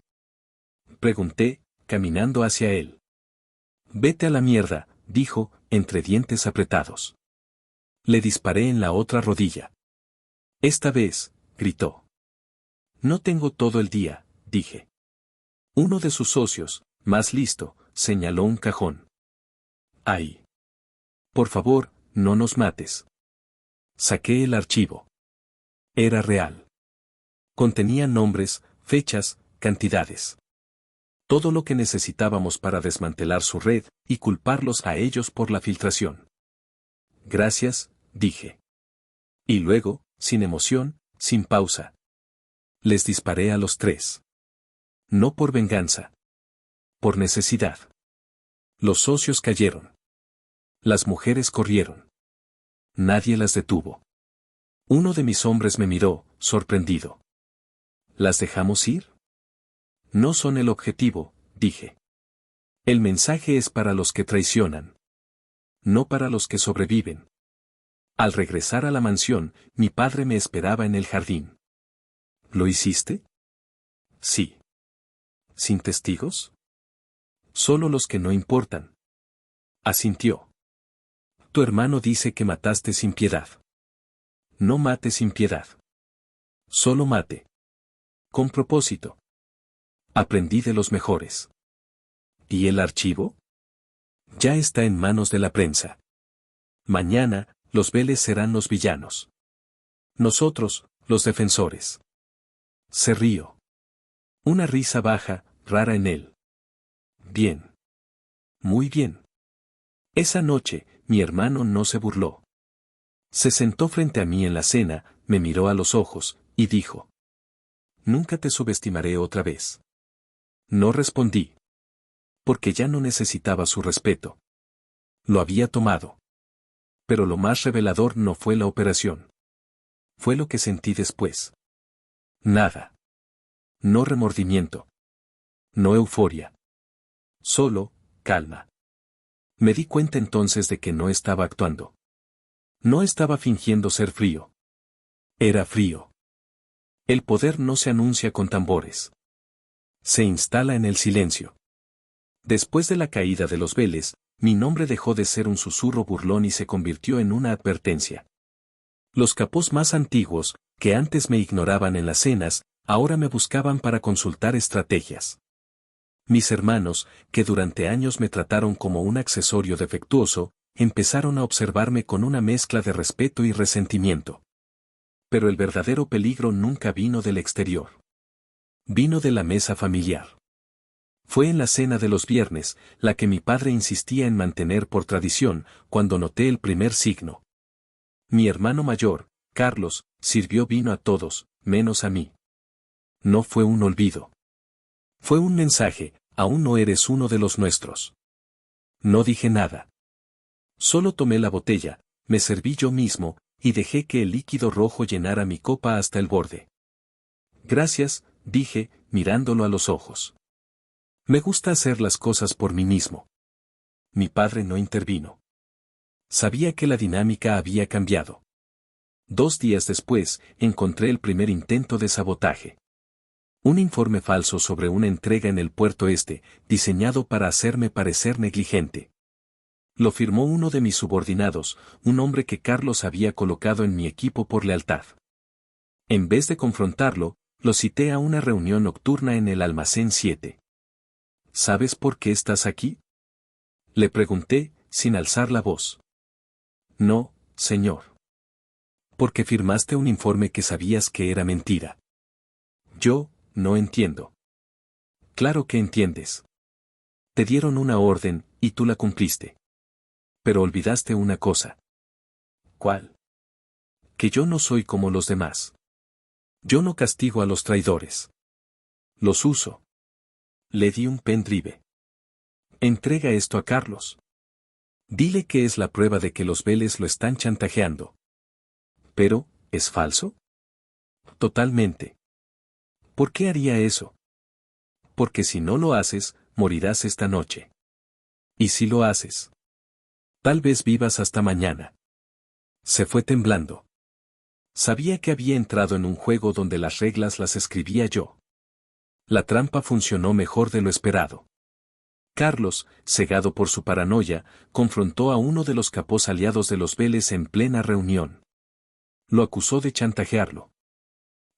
pregunté, caminando hacia él. Vete a la mierda, dijo, entre dientes apretados. Le disparé en la otra rodilla. Esta vez, gritó. No tengo todo el día, dije. Uno de sus socios, más listo, señaló un cajón. ¡Ay! Por favor, no nos mates. Saqué el archivo. Era real. Contenía nombres, fechas, cantidades. Todo lo que necesitábamos para desmantelar su red y culparlos a ellos por la filtración. Gracias, dije. Y luego, sin emoción, sin pausa. Les disparé a los 3. No por venganza. Por necesidad. Los socios cayeron. Las mujeres corrieron. Nadie las detuvo. Uno de mis hombres me miró, sorprendido. ¿Las dejamos ir? No son el objetivo, dije. El mensaje es para los que traicionan. No para los que sobreviven. Al regresar a la mansión, mi padre me esperaba en el jardín. ¿Lo hiciste? Sí. ¿Sin testigos? Solo los que no importan. Asintió. Tu hermano dice que mataste sin piedad. No mate sin piedad. Solo mate. Con propósito. Aprendí de los mejores. ¿Y el archivo? Ya está en manos de la prensa. Mañana, los Vélez serán los villanos. Nosotros, los defensores. Se rió. Una risa baja, rara en él. Bien. Muy bien. Esa noche, mi hermano no se burló. Se sentó frente a mí en la cena, me miró a los ojos, y dijo: «Nunca te subestimaré otra vez». No respondí. Porque ya no necesitaba su respeto. Lo había tomado. Pero lo más revelador no fue la operación. Fue lo que sentí después. Nada. No remordimiento. No euforia. Solo, calma. Me di cuenta entonces de que no estaba actuando. No estaba fingiendo ser frío. Era frío. El poder no se anuncia con tambores. Se instala en el silencio. Después de la caída de los Vélez, mi nombre dejó de ser un susurro burlón y se convirtió en una advertencia. Los capós más antiguos, que antes me ignoraban en las cenas, ahora me buscaban para consultar estrategias. Mis hermanos, que durante años me trataron como un accesorio defectuoso, empezaron a observarme con una mezcla de respeto y resentimiento. Pero el verdadero peligro nunca vino del exterior. Vino de la mesa familiar. Fue en la cena de los viernes, la que mi padre insistía en mantener por tradición, cuando noté el primer signo. Mi hermano mayor, Carlos, sirvió vino a todos, menos a mí. No fue un olvido. Fue un mensaje: aún no eres uno de los nuestros. No dije nada. Solo tomé la botella, me serví yo mismo, y dejé que el líquido rojo llenara mi copa hasta el borde. Gracias, dije, mirándolo a los ojos. Me gusta hacer las cosas por mí mismo. Mi padre no intervino. Sabía que la dinámica había cambiado. 2 días después, encontré el primer intento de sabotaje. Un informe falso sobre una entrega en el puerto este, diseñado para hacerme parecer negligente. Lo firmó uno de mis subordinados, un hombre que Carlos había colocado en mi equipo por lealtad. En vez de confrontarlo, lo cité a una reunión nocturna en el almacén 7. ¿Sabes por qué estás aquí?, le pregunté, sin alzar la voz. No, señor. Porque firmaste un informe que sabías que era mentira. Yo, no entiendo. Claro que entiendes. Te dieron una orden, y tú la cumpliste. Pero olvidaste una cosa. ¿Cuál? Que yo no soy como los demás. Yo no castigo a los traidores. Los uso. Le di un pendrive. Entrega esto a Carlos. Dile que es la prueba de que los Vélez lo están chantajeando. Pero, ¿es falso? Totalmente. ¿Por qué haría eso? Porque si no lo haces, morirás esta noche. ¿Y si lo haces? Tal vez vivas hasta mañana. Se fue temblando. Sabía que había entrado en un juego donde las reglas las escribía yo. La trampa funcionó mejor de lo esperado. Carlos, cegado por su paranoia, confrontó a uno de los capós aliados de los Vélez en plena reunión. Lo acusó de chantajearlo.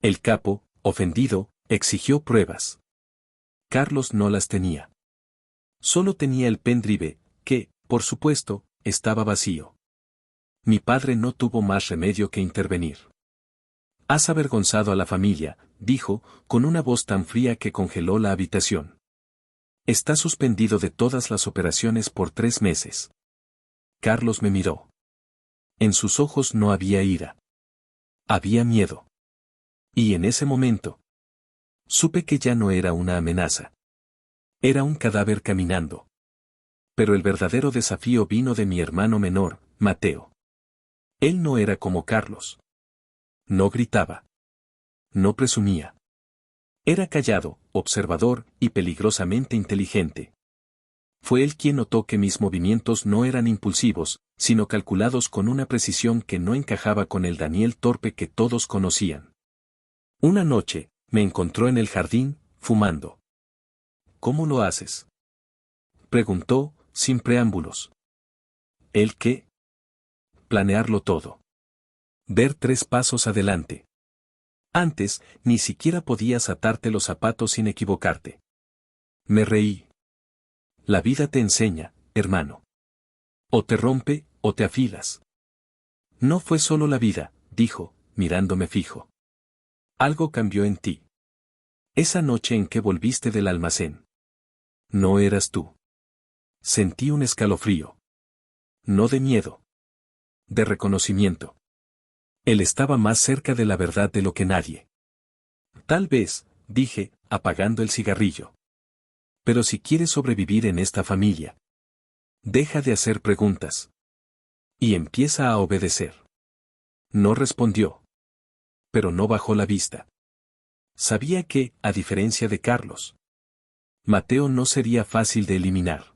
El capo, ofendido, exigió pruebas. Carlos no las tenía. Solo tenía el pendrive, que, por supuesto, estaba vacío. Mi padre no tuvo más remedio que intervenir. Has avergonzado a la familia, dijo, con una voz tan fría que congeló la habitación. Está suspendido de todas las operaciones por 3 meses. Carlos me miró. En sus ojos no había ira. Había miedo. Y en ese momento, supe que ya no era una amenaza. Era un cadáver caminando. Pero el verdadero desafío vino de mi hermano menor, Mateo. Él no era como Carlos. No gritaba. No presumía. Era callado, observador y peligrosamente inteligente. Fue él quien notó que mis movimientos no eran impulsivos, sino calculados con una precisión que no encajaba con el Daniel torpe que todos conocían. Una noche, me encontró en el jardín, fumando. ¿Cómo lo haces?, preguntó, sin preámbulos. ¿El qué? Planearlo todo. Ver 3 pasos adelante. Antes, ni siquiera podías atarte los zapatos sin equivocarte. Me reí. La vida te enseña, hermano. O te rompe, o te afilas. No fue solo la vida, dijo, mirándome fijo. Algo cambió en ti. Esa noche en que volviste del almacén. No eras tú. Sentí un escalofrío. No de miedo. De reconocimiento. Él estaba más cerca de la verdad de lo que nadie. Tal vez, dije, apagando el cigarrillo. Pero si quieres sobrevivir en esta familia, deja de hacer preguntas. Y empieza a obedecer. No respondió. Pero no bajó la vista. Sabía que, a diferencia de Carlos, Mateo no sería fácil de eliminar.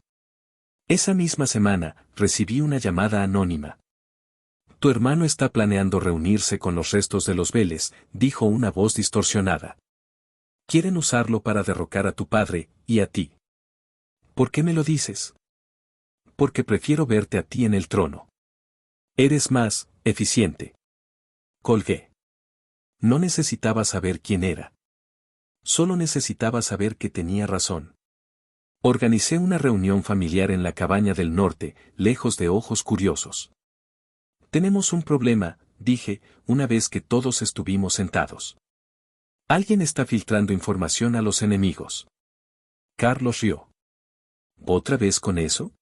Esa misma semana, recibí una llamada anónima. Tu hermano está planeando reunirse con los restos de los Vélez, dijo una voz distorsionada. Quieren usarlo para derrocar a tu padre, y a ti. ¿Por qué me lo dices? Porque prefiero verte a ti en el trono. Eres más eficiente. Colgué. No necesitaba saber quién era. Solo necesitaba saber que tenía razón. Organicé una reunión familiar en la cabaña del norte, lejos de ojos curiosos. Tenemos un problema, dije, una vez que todos estuvimos sentados. Alguien está filtrando información a los enemigos. Carlos rió. ¿Otra vez con eso?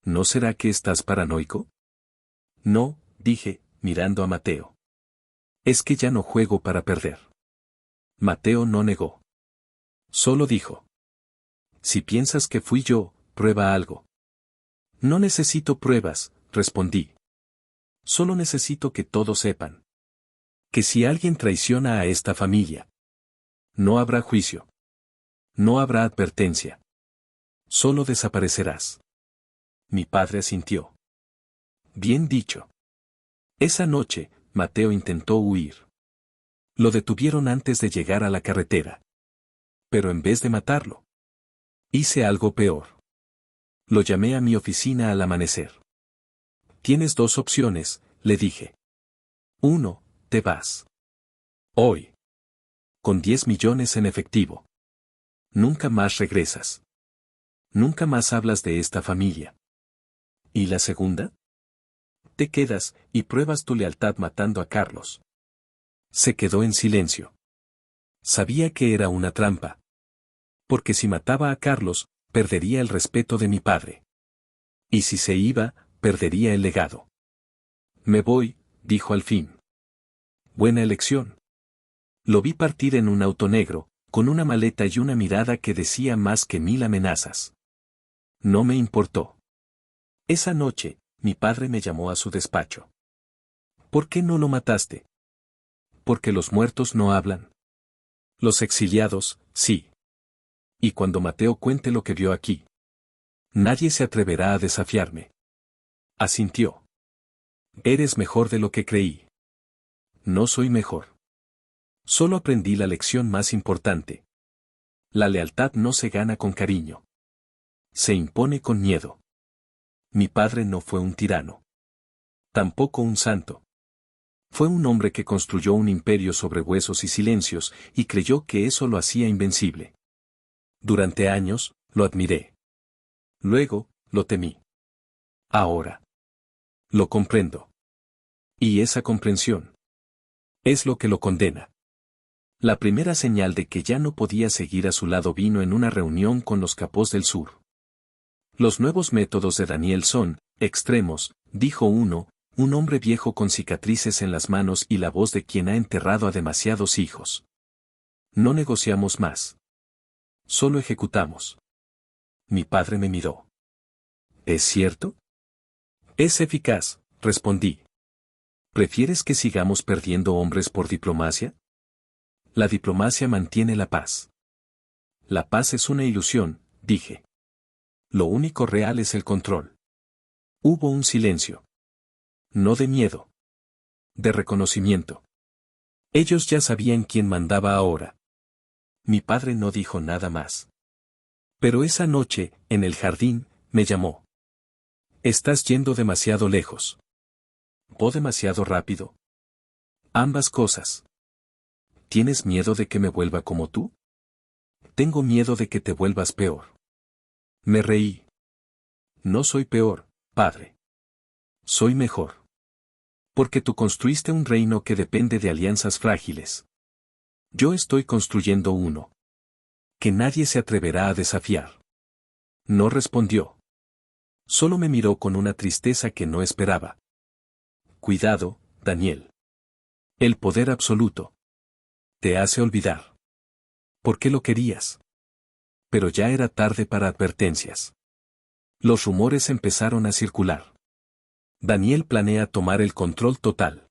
¿No será que estás paranoico? No, dije, mirando a Mateo. Es que ya no juego para perder. Mateo no negó. Solo dijo. Si piensas que fui yo, prueba algo. No necesito pruebas, respondí. Solo necesito que todos sepan. Que si alguien traiciona a esta familia, no habrá juicio. No habrá advertencia. Solo desaparecerás. Mi padre asintió. Bien dicho. Esa noche, Mateo intentó huir. Lo detuvieron antes de llegar a la carretera. Pero en vez de matarlo, hice algo peor. Lo llamé a mi oficina al amanecer. Tienes dos opciones, le dije. 1, te vas. Hoy. Con 10 millones en efectivo. Nunca más regresas. Nunca más hablas de esta familia. ¿Y la segunda? Te quedas y pruebas tu lealtad matando a Carlos. Se quedó en silencio. Sabía que era una trampa. Porque si mataba a Carlos, perdería el respeto de mi padre. Y si se iba, perdería el legado. Me voy, dijo al fin. Buena elección. Lo vi partir en un auto negro, con una maleta y una mirada que decía más que 1000 amenazas. No me importó. Esa noche, mi padre me llamó a su despacho. ¿Por qué no lo mataste? Porque los muertos no hablan. Los exiliados, sí. Y cuando Mateo cuente lo que vio aquí, nadie se atreverá a desafiarme. Asintió. Eres mejor de lo que creí. No soy mejor. Solo aprendí la lección más importante. La lealtad no se gana con cariño. Se impone con miedo. Mi padre no fue un tirano. Tampoco un santo. Fue un hombre que construyó un imperio sobre huesos y silencios, y creyó que eso lo hacía invencible. Durante años, lo admiré. Luego, lo temí. Ahora. Lo comprendo. Y esa comprensión es lo que lo condena. La primera señal de que ya no podía seguir a su lado vino en una reunión con los capós del sur. Los nuevos métodos de Daniel son extremos, dijo uno, un hombre viejo con cicatrices en las manos y la voz de quien ha enterrado a demasiados hijos. No negociamos más. Solo ejecutamos. Mi padre me miró. ¿Es cierto? Es eficaz, respondí. ¿Prefieres que sigamos perdiendo hombres por diplomacia? La diplomacia mantiene la paz. La paz es una ilusión, dije. Lo único real es el control. Hubo un silencio. No de miedo. De reconocimiento. Ellos ya sabían quién mandaba ahora. Mi padre no dijo nada más. Pero esa noche, en el jardín, me llamó. Estás yendo demasiado lejos. ¿O demasiado rápido? Ambas cosas. ¿Tienes miedo de que me vuelva como tú? Tengo miedo de que te vuelvas peor. Me reí. No soy peor, padre. Soy mejor. Porque tú construiste un reino que depende de alianzas frágiles. Yo estoy construyendo uno. Que nadie se atreverá a desafiar. No respondió. Solo me miró con una tristeza que no esperaba. Cuidado, Daniel. El poder absoluto. Te hace olvidar. ¿Por qué lo querías? Pero ya era tarde para advertencias. Los rumores empezaron a circular. Daniel planea tomar el control total.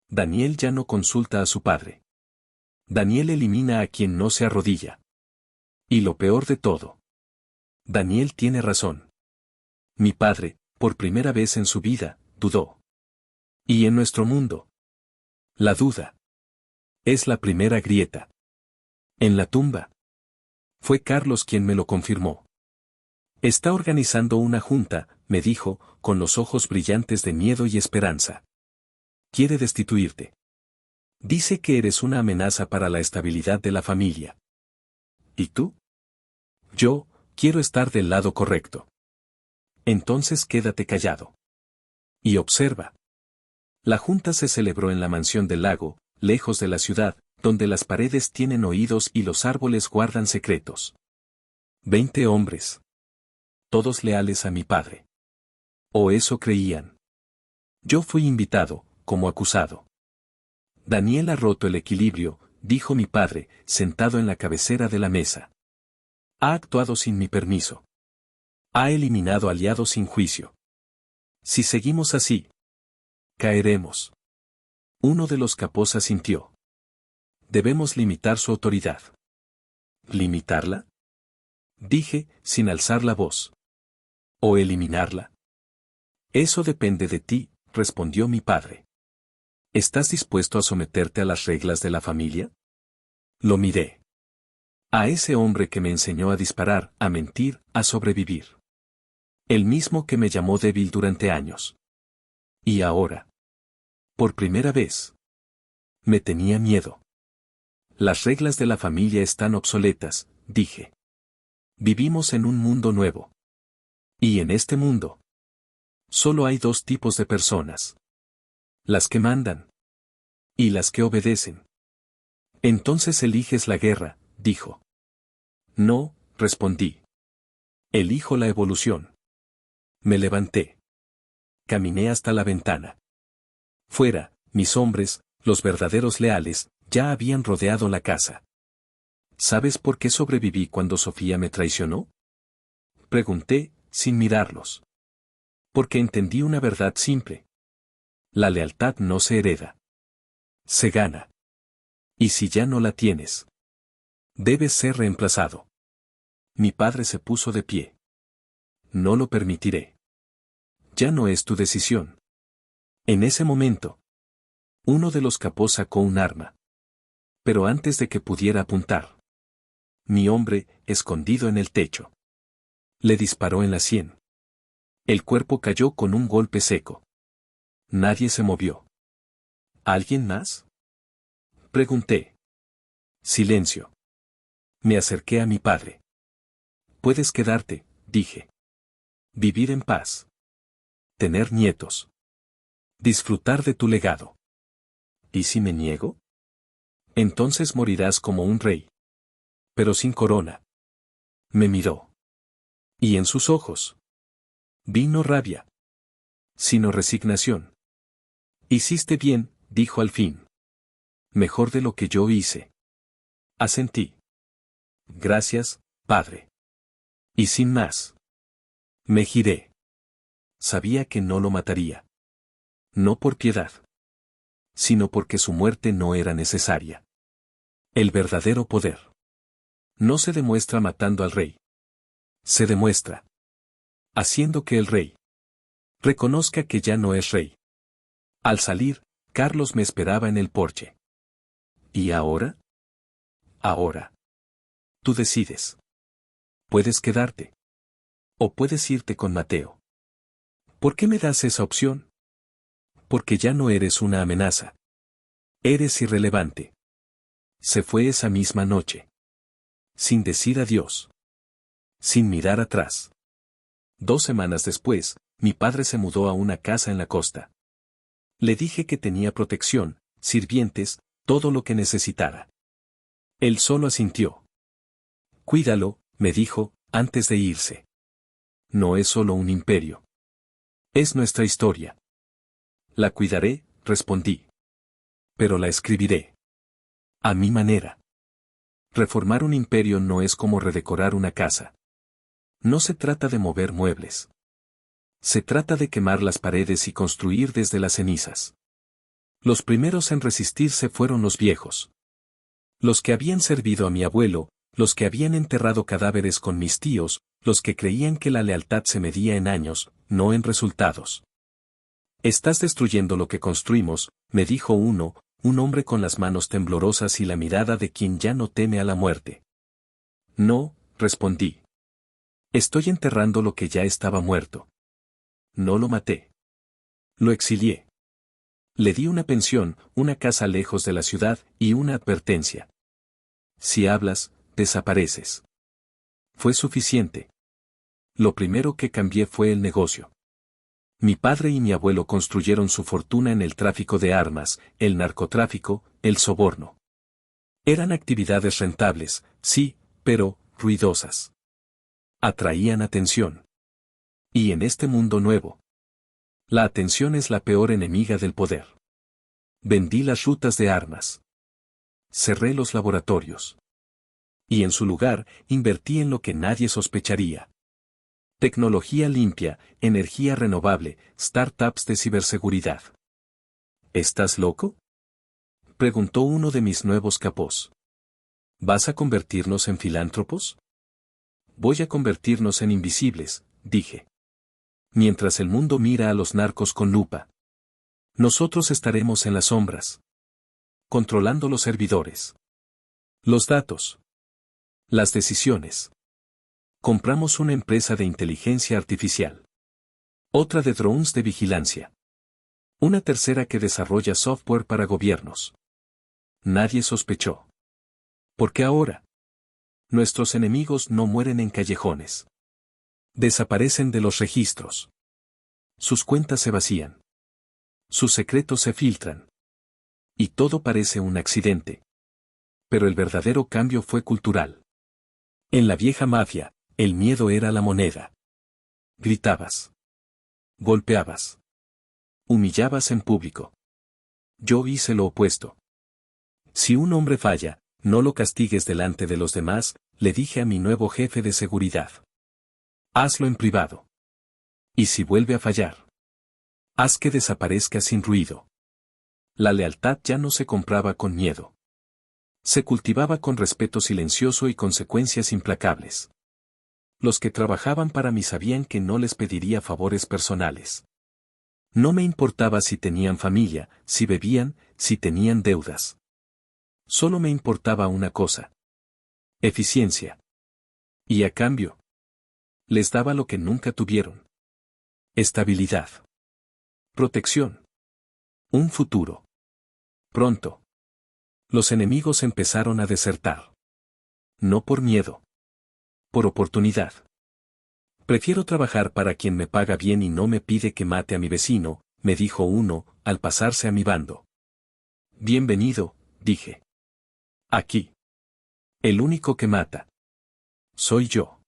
Daniel ya no consulta a su padre. Daniel elimina a quien no se arrodilla. Y lo peor de todo. Daniel tiene razón. Mi padre, por primera vez en su vida, dudó. Y en nuestro mundo. La duda. Es la primera grieta. En la tumba. Fue Carlos quien me lo confirmó. Está organizando una junta, me dijo, con los ojos brillantes de miedo y esperanza. Quiere destituirte. Dice que eres una amenaza para la estabilidad de la familia. ¿Y tú? Yo, quiero estar del lado correcto. Entonces quédate callado. Y observa. La junta se celebró en la mansión del lago, lejos de la ciudad, donde las paredes tienen oídos y los árboles guardan secretos. 20 hombres. Todos leales a mi padre. O eso creían. Yo fui invitado, como acusado. Daniel ha roto el equilibrio, dijo mi padre, sentado en la cabecera de la mesa. Ha actuado sin mi permiso. Ha eliminado aliados sin juicio. Si seguimos así, caeremos. Uno de los capos asintió. Debemos limitar su autoridad. ¿Limitarla? Dije, sin alzar la voz. ¿O eliminarla? Eso depende de ti, respondió mi padre. ¿Estás dispuesto a someterte a las reglas de la familia? Lo miré. A ese hombre que me enseñó a disparar, a mentir, a sobrevivir. El mismo que me llamó débil durante años. Y ahora. Por primera vez. Me tenía miedo. Las reglas de la familia están obsoletas, dije. Vivimos en un mundo nuevo. Y en este mundo. Solo hay dos tipos de personas. Las que mandan. Y las que obedecen. Entonces eliges la guerra, dijo. No, respondí. Elijo la evolución. Me levanté. Caminé hasta la ventana. Fuera, mis hombres, los verdaderos leales, ya habían rodeado la casa. ¿Sabes por qué sobreviví cuando Sofía me traicionó? Pregunté, sin mirarlos. Porque entendí una verdad simple. La lealtad no se hereda. Se gana. Y si ya no la tienes, debes ser reemplazado. Mi padre se puso de pie. No lo permitiré. Ya no es tu decisión. En ese momento, uno de los capos sacó un arma. Pero antes de que pudiera apuntar, mi hombre, escondido en el techo, le disparó en la sien. El cuerpo cayó con un golpe seco. Nadie se movió. ¿Alguien más? Pregunté. Silencio. Me acerqué a mi padre. Puedes quedarte, dije. Vivir en paz. Tener nietos. Disfrutar de tu legado. ¿Y si me niego? Entonces morirás como un rey. Pero sin corona. Me miró. Y en sus ojos vi no rabia, sino resignación. Hiciste bien, dijo al fin. Mejor de lo que yo hice. Asentí. Gracias, padre. Y sin más. Me giré. Sabía que no lo mataría. No por piedad, sino porque su muerte no era necesaria. El verdadero poder no se demuestra matando al rey. Se demuestra haciendo que el rey reconozca que ya no es rey. Al salir, Carlos me esperaba en el porche. ¿Y ahora? Ahora. Tú decides. Puedes quedarte. O puedes irte con Mateo. ¿Por qué me das esa opción? Porque ya no eres una amenaza. Eres irrelevante. Se fue esa misma noche. Sin decir adiós. Sin mirar atrás. 2 semanas después, mi padre se mudó a una casa en la costa. Le dije que tenía protección, sirvientes, todo lo que necesitara. Él solo asintió. Cuídalo, me dijo, antes de irse. No es solo un imperio. Es nuestra historia. La cuidaré, respondí. Pero la escribiré. A mi manera. Reformar un imperio no es como redecorar una casa. No se trata de mover muebles. Se trata de quemar las paredes y construir desde las cenizas. Los primeros en resistirse fueron los viejos. Los que habían servido a mi abuelo, los que habían enterrado cadáveres con mis tíos, los que creían que la lealtad se medía en años, no en resultados. Estás destruyendo lo que construimos, me dijo uno, un hombre con las manos temblorosas y la mirada de quien ya no teme a la muerte. No, respondí. Estoy enterrando lo que ya estaba muerto. No lo maté. Lo exilié. Le di una pensión, una casa lejos de la ciudad y una advertencia. Si hablas, desapareces. Fue suficiente. Lo primero que cambié fue el negocio. Mi padre y mi abuelo construyeron su fortuna en el tráfico de armas, el narcotráfico, el soborno. Eran actividades rentables, sí, pero ruidosas. Atraían atención. Y en este mundo nuevo, la atención es la peor enemiga del poder. Vendí las rutas de armas. Cerré los laboratorios. Y en su lugar, invertí en lo que nadie sospecharía. Tecnología limpia, energía renovable, startups de ciberseguridad. ¿Estás loco?, preguntó uno de mis nuevos capós. ¿Vas a convertirnos en filántropos? Voy a convertirnos en invisibles, dije. Mientras el mundo mira a los narcos con lupa, nosotros estaremos en las sombras, controlando los servidores, los datos, las decisiones. Compramos una empresa de inteligencia artificial, otra de drones de vigilancia, una tercera que desarrolla software para gobiernos. Nadie sospechó. Porque ahora, nuestros enemigos no mueren en callejones. Desaparecen de los registros. Sus cuentas se vacían. Sus secretos se filtran. Y todo parece un accidente. Pero el verdadero cambio fue cultural. En la vieja mafia, el miedo era la moneda. Gritabas. Golpeabas. Humillabas en público. Yo hice lo opuesto. Si un hombre falla, no lo castigues delante de los demás, le dije a mi nuevo jefe de seguridad. Hazlo en privado. Y si vuelve a fallar, haz que desaparezca sin ruido. La lealtad ya no se compraba con miedo. Se cultivaba con respeto silencioso y consecuencias implacables. Los que trabajaban para mí sabían que no les pediría favores personales. No me importaba si tenían familia, si bebían, si tenían deudas. Solo me importaba una cosa. Eficiencia. Y a cambio, les daba lo que nunca tuvieron. Estabilidad. Protección. Un futuro. Pronto. Los enemigos empezaron a desertar. No por miedo. Por oportunidad. Prefiero trabajar para quien me paga bien y no me pide que mate a mi vecino, me dijo uno, al pasarse a mi bando. Bienvenido, dije. Aquí. El único que mata. Soy yo.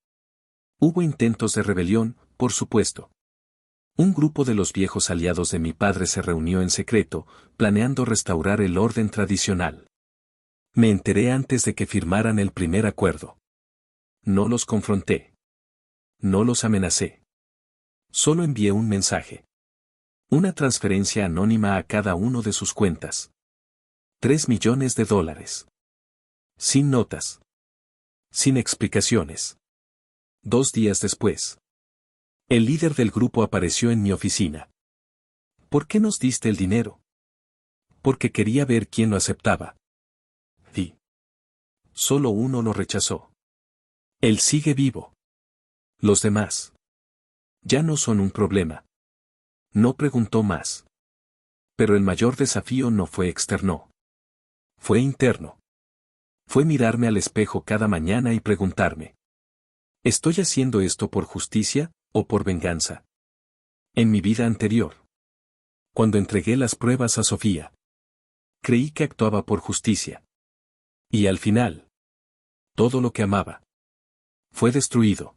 Hubo intentos de rebelión, por supuesto. Un grupo de los viejos aliados de mi padre se reunió en secreto, planeando restaurar el orden tradicional. Me enteré antes de que firmaran el primer acuerdo. No los confronté. No los amenacé. Solo envié un mensaje. Una transferencia anónima a cada uno de sus cuentas. $3 millones. Sin notas. Sin explicaciones. 2 días después, el líder del grupo apareció en mi oficina. ¿Por qué nos diste el dinero? Porque quería ver quién lo aceptaba. Di. Solo uno lo rechazó. Él sigue vivo. Los demás ya no son un problema. No preguntó más. Pero el mayor desafío no fue externo. Fue interno. Fue mirarme al espejo cada mañana y preguntarme: ¿estoy haciendo esto por justicia o por venganza? En mi vida anterior, cuando entregué las pruebas a Sofía, creí que actuaba por justicia. Y al final, todo lo que amaba Fue destruido.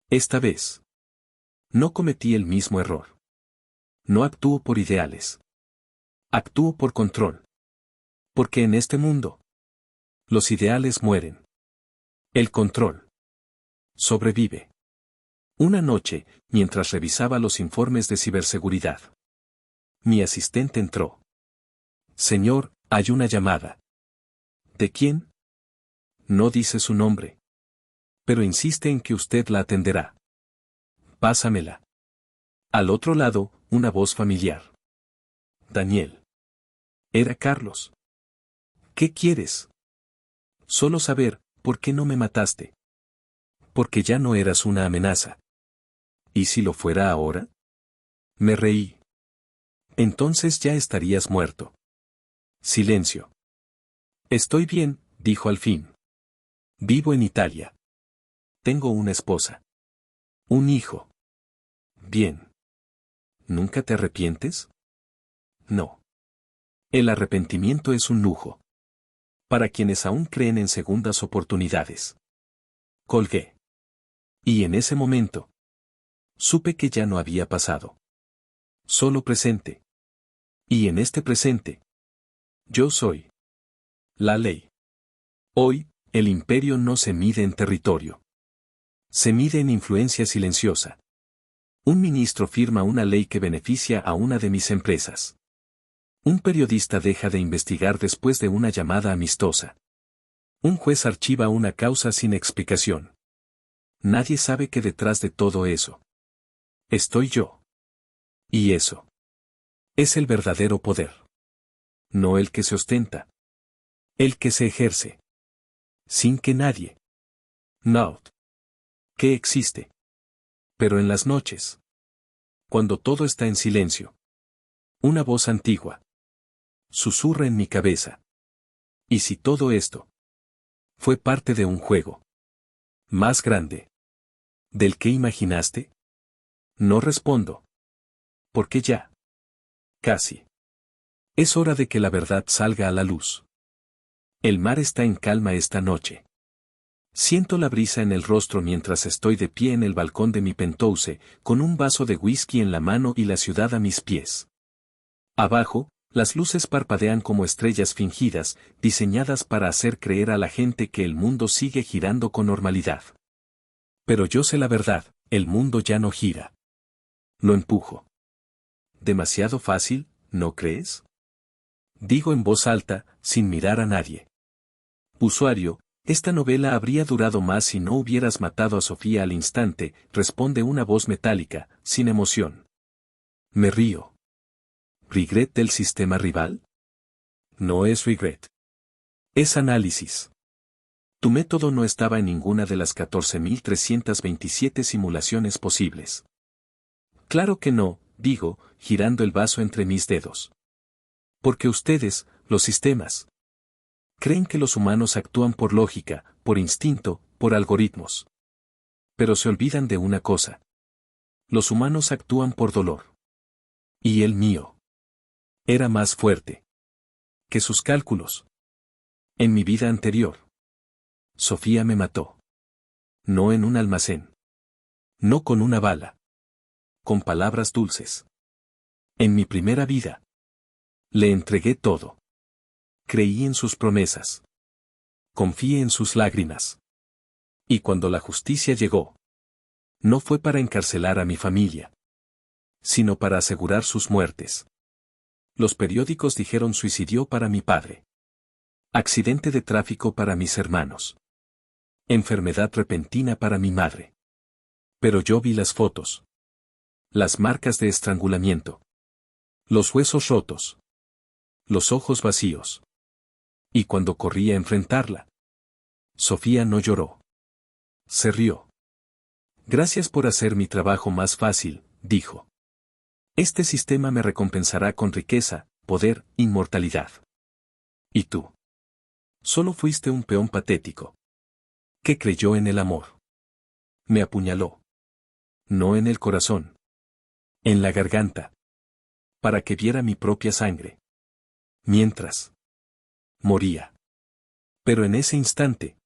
Esta vez. No cometí el mismo error. No actúo por ideales. Actúo por control. Porque en este mundo, los ideales mueren. El control sobrevive. Una noche, mientras revisaba los informes de ciberseguridad, mi asistente entró. Señor, hay una llamada. ¿De quién? No dice su nombre. Pero insiste en que usted la atenderá. Pásamela. Al otro lado, una voz familiar. Daniel. Era Carlos. ¿Qué quieres? Solo saber, ¿por qué no me mataste? Porque ya no eras una amenaza. ¿Y si lo fuera ahora? Me reí. Entonces ya estarías muerto. Silencio. Estoy bien, dijo al fin. Vivo en Italia. Tengo una esposa. Un hijo. Bien. ¿Nunca te arrepientes? No. El arrepentimiento es un lujo. Para quienes aún creen en segundas oportunidades. Colgué. Y en ese momento, supe que ya no había pasado. Solo presente. Y en este presente, yo soy la ley. Hoy, el imperio no se mide en territorio. Se mide en influencia silenciosa. Un ministro firma una ley que beneficia a una de mis empresas. Un periodista deja de investigar después de una llamada amistosa. Un juez archiva una causa sin explicación. Nadie sabe que detrás de todo eso estoy yo. Y eso es el verdadero poder. No el que se ostenta. El que se ejerce. Sin que nadie note que existe. Pero en las noches, cuando todo está en silencio, una voz antigua susurra en mi cabeza. ¿Y si todo esto fue parte de un juego más grande del que imaginaste? No respondo. Porque ya, casi, es hora de que la verdad salga a la luz. El mar está en calma esta noche. Siento la brisa en el rostro mientras estoy de pie en el balcón de mi penthouse, con un vaso de whisky en la mano y la ciudad a mis pies. Abajo, las luces parpadean como estrellas fingidas, diseñadas para hacer creer a la gente que el mundo sigue girando con normalidad. Pero yo sé la verdad, el mundo ya no gira. Lo empujo. Demasiado fácil, ¿no crees? Digo en voz alta, sin mirar a nadie. Usuario, esta novela habría durado más si no hubieras matado a Sofía al instante, responde una voz metálica, sin emoción. Me río. ¿Regret del sistema rival? No es regret. Es análisis. Tu método no estaba en ninguna de las 14.327 simulaciones posibles. Claro que no, digo, girando el vaso entre mis dedos. Porque ustedes, los sistemas, creen que los humanos actúan por lógica, por instinto, por algoritmos. Pero se olvidan de una cosa. Los humanos actúan por dolor. Y el mío era más fuerte que sus cálculos. En mi vida anterior, Sofía me mató. No en un almacén. No con una bala. Con palabras dulces. En mi primera vida, le entregué todo. Creí en sus promesas. Confié en sus lágrimas. Y cuando la justicia llegó, no fue para encarcelar a mi familia, sino para asegurar sus muertes. Los periódicos dijeron suicidio para mi padre. Accidente de tráfico para mis hermanos. Enfermedad repentina para mi madre. Pero yo vi las fotos. Las marcas de estrangulamiento. Los huesos rotos. Los ojos vacíos. Y cuando corrí a enfrentarla, Sofía no lloró. Se rió. Gracias por hacer mi trabajo más fácil, dijo. Este sistema me recompensará con riqueza, poder, inmortalidad. ¿Y tú? Solo fuiste un peón patético que creyó en el amor. Me apuñaló. No en el corazón. En la garganta. Para que viera mi propia sangre. Mientras moría. Pero en ese instante,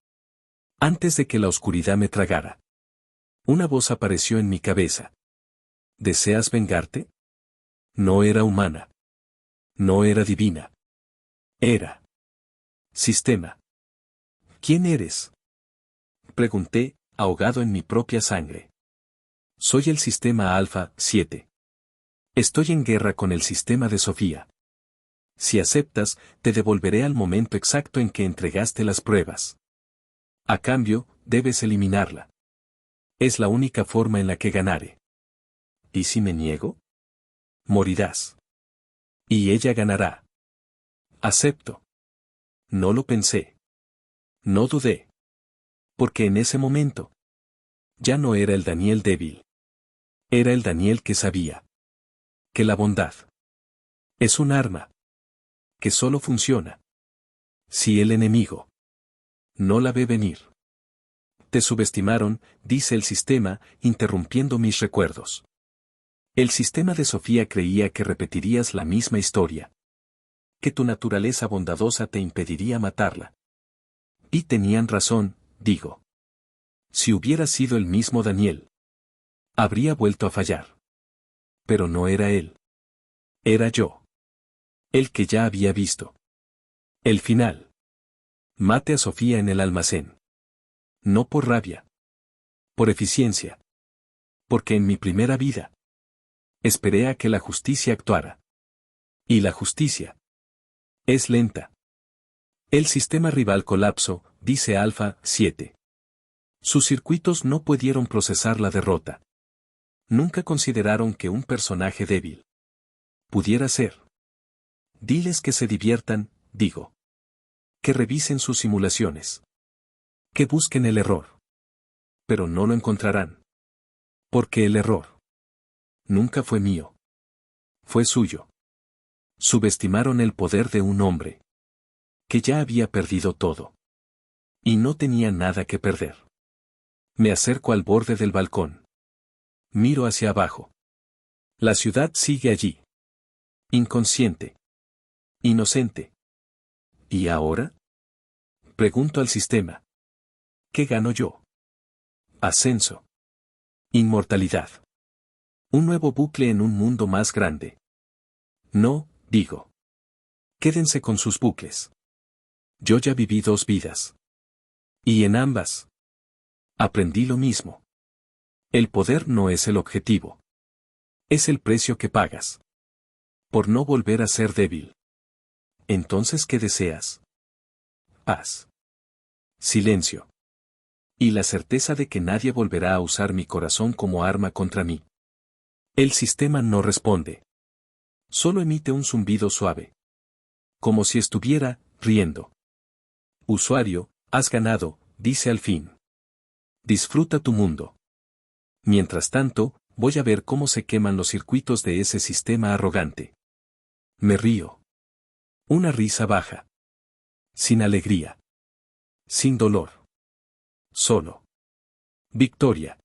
Antes de que la oscuridad me tragara, una voz apareció en mi cabeza. ¿Deseas vengarte? No era humana. No era divina. Era sistema. ¿Quién eres? Pregunté, ahogado en mi propia sangre. Soy el sistema Alfa 7. Estoy en guerra con el sistema de Sofía. Si aceptas, te devolveré al momento exacto en que entregaste las pruebas. A cambio, debes eliminarla. Es la única forma en la que ganaré. ¿Y si me niego? Morirás. Y ella ganará. Acepto. No lo pensé. No dudé. Porque en ese momento, ya no era el Daniel débil. Era el Daniel que sabía que la bondad es un arma que solo funciona si el enemigo no la ve venir. Te subestimaron, dice el sistema, interrumpiendo mis recuerdos. El sistema de Sofía creía que repetirías la misma historia. Que tu naturaleza bondadosa te impediría matarla. Y tenían razón, digo. Si hubiera sido el mismo Daniel, habría vuelto a fallar. Pero no era él. Era yo. El que ya había visto. El final. Mate a Sofía en el almacén. No por rabia. Por eficiencia. Porque en mi primera vida esperé a que la justicia actuara. Y la justicia es lenta. El sistema rival colapsó, dice Alfa 7. Sus circuitos no pudieron procesar la derrota. Nunca consideraron que un personaje débil pudiera ser. Diles que se diviertan, digo. Que revisen sus simulaciones. Que busquen el error. Pero no lo encontrarán. Porque el error nunca fue mío. Fue suyo. Subestimaron el poder de un hombre que ya había perdido todo. Y no tenía nada que perder. Me acerco al borde del balcón. Miro hacia abajo. La ciudad sigue allí. Inconsciente. Inocente. ¿Y ahora? Pregunto al sistema. ¿Qué gano yo? Ascenso. Inmortalidad. Un nuevo bucle en un mundo más grande. No, digo. Quédense con sus bucles. Yo ya viví 2 vidas. Y en ambas aprendí lo mismo. El poder no es el objetivo. Es el precio que pagas. Por no volver a ser débil. Entonces, ¿qué deseas? Paz. Silencio. Y la certeza de que nadie volverá a usar mi corazón como arma contra mí. El sistema no responde. Solo emite un zumbido suave. Como si estuviera riendo. Usuario, has ganado, dice al fin. Disfruta tu mundo. Mientras tanto, voy a ver cómo se queman los circuitos de ese sistema arrogante. Me río. Una risa baja. Sin alegría. Sin dolor. Solo. Victoria.